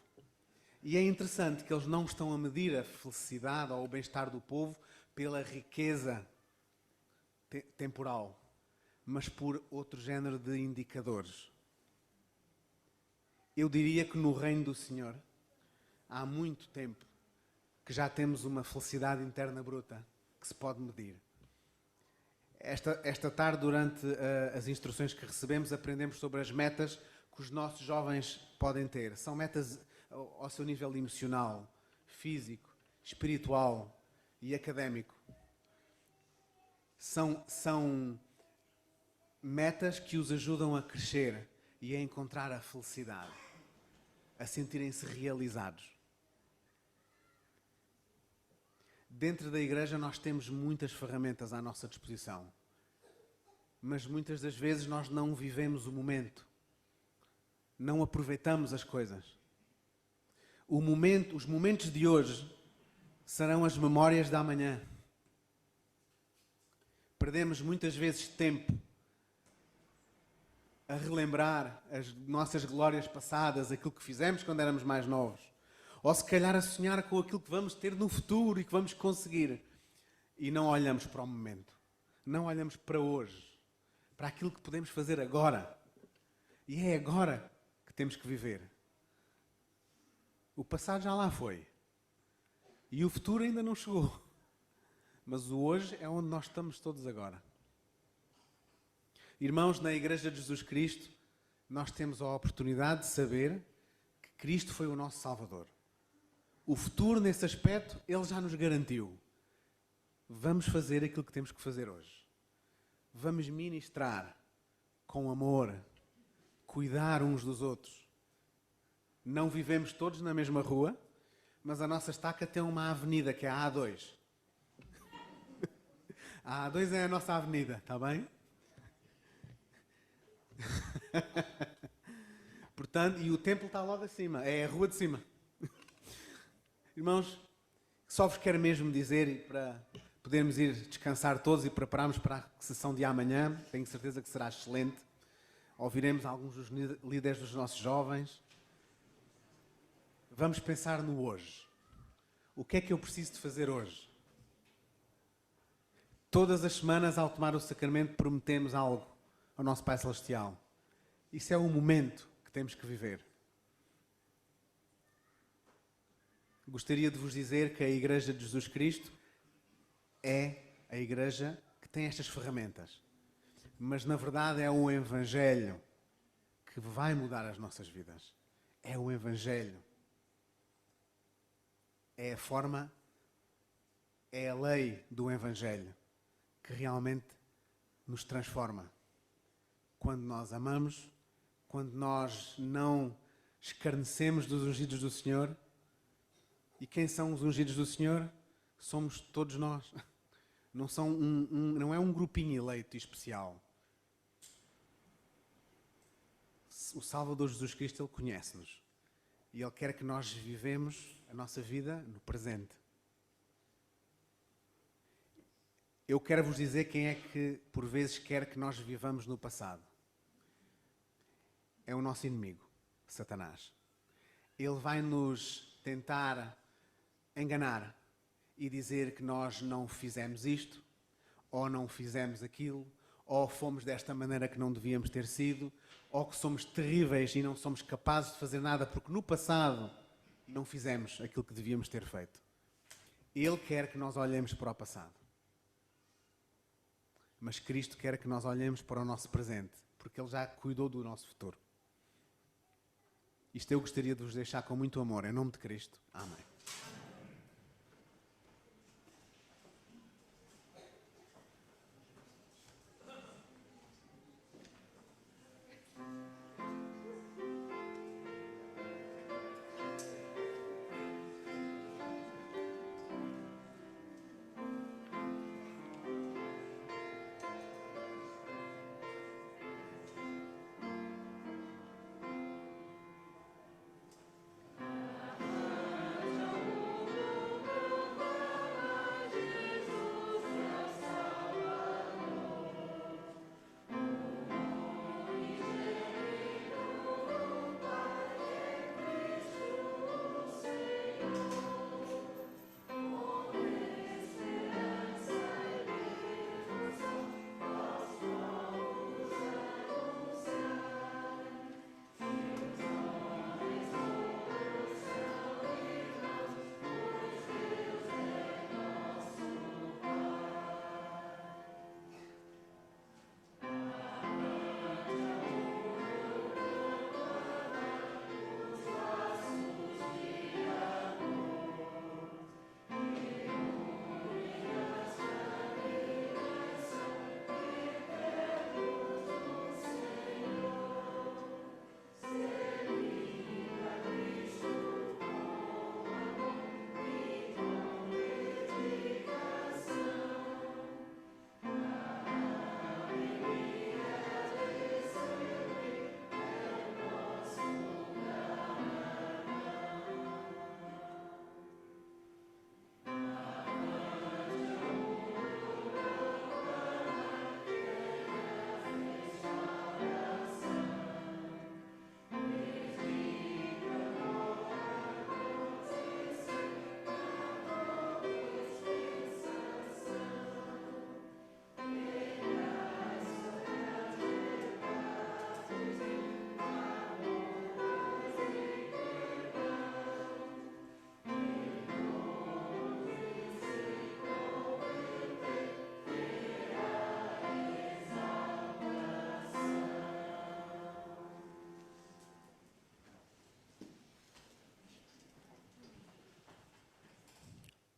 E é interessante que eles não estão a medir a felicidade ou o bem-estar do povo pela riqueza temporal, mas por outro género de indicadores. Eu diria que no reino do Senhor, há muito tempo, que já temos uma felicidade interna bruta que se pode medir. Esta tarde, durante as instruções que recebemos, aprendemos sobre as metas que os nossos jovens podem ter. São metas ao seu nível emocional, físico, espiritual e académico. São metas que os ajudam a crescer e a encontrar a felicidade, a sentirem-se realizados. Dentro da igreja nós temos muitas ferramentas à nossa disposição, mas muitas das vezes nós não vivemos o momento, não aproveitamos as coisas. Os momentos de hoje serão as memórias da amanhã. Perdemos muitas vezes tempo a relembrar as nossas glórias passadas, aquilo que fizemos quando éramos mais novos. Ou se calhar a sonhar com aquilo que vamos ter no futuro e que vamos conseguir. E não olhamos para o momento. Não olhamos para hoje. Para aquilo que podemos fazer agora. E é agora que temos que viver. O passado já lá foi. E o futuro ainda não chegou. Mas o hoje é onde nós estamos todos agora. Irmãos, na Igreja de Jesus Cristo, nós temos a oportunidade de saber que Cristo foi o nosso Salvador. O futuro, nesse aspecto, Ele já nos garantiu. Vamos fazer aquilo que temos que fazer hoje. Vamos ministrar com amor, cuidar uns dos outros. Não vivemos todos na mesma rua, mas a nossa estaca tem uma avenida, que é a A2. A A2 é a nossa avenida, está bem? Portanto, e o templo está logo acima, é a rua de cima. Irmãos, só vos quero mesmo dizer, para podermos ir descansar todos e prepararmos para a sessão de amanhã, tenho certeza que será excelente. Ouviremos alguns dos líderes dos nossos jovens. Vamos pensar no hoje. O que é que eu preciso de fazer hoje? Todas as semanas, ao tomar o sacramento, prometemos algo ao nosso Pai Celestial. Isso é o momento que temos que viver. Gostaria de vos dizer que a Igreja de Jesus Cristo é a Igreja que tem estas ferramentas. Mas, na verdade, é o Evangelho que vai mudar as nossas vidas. É o Evangelho. É a forma, é a lei do Evangelho que realmente nos transforma. Quando nós amamos, quando nós não escarnecemos dos ungidos do Senhor. E quem são os ungidos do Senhor? Somos todos nós. Não é um grupinho eleito e especial. O Salvador Jesus Cristo, Ele conhece-nos. E Ele quer que nós vivemos a nossa vida no presente. Eu quero vos dizer quem é que, por vezes, quer que nós vivamos no passado. É o nosso inimigo, Satanás. Ele vai nos tentar enganar e dizer que nós não fizemos isto, ou não fizemos aquilo, ou fomos desta maneira que não devíamos ter sido, ou que somos terríveis e não somos capazes de fazer nada porque no passado não fizemos aquilo que devíamos ter feito. Ele quer que nós olhemos para o passado. Mas Cristo quer que nós olhemos para o nosso presente, porque Ele já cuidou do nosso futuro. Isto eu gostaria de vos deixar com muito amor, em nome de Cristo. Amém.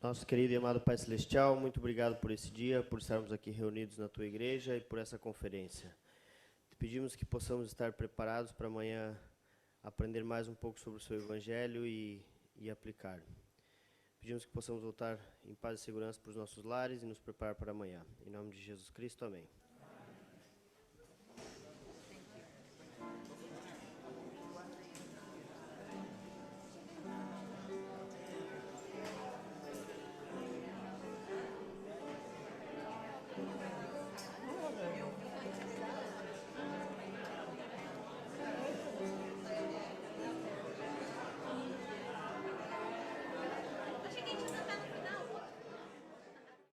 Nosso querido e amado Pai Celestial, muito obrigado por esse dia, por estarmos aqui reunidos na Tua igreja e por essa conferência. Te pedimos que possamos estar preparados para amanhã aprender mais um pouco sobre o Seu Evangelho e aplicar. Pedimos que possamos voltar em paz e segurança para os nossos lares e nos preparar para amanhã. Em nome de Jesus Cristo, amém.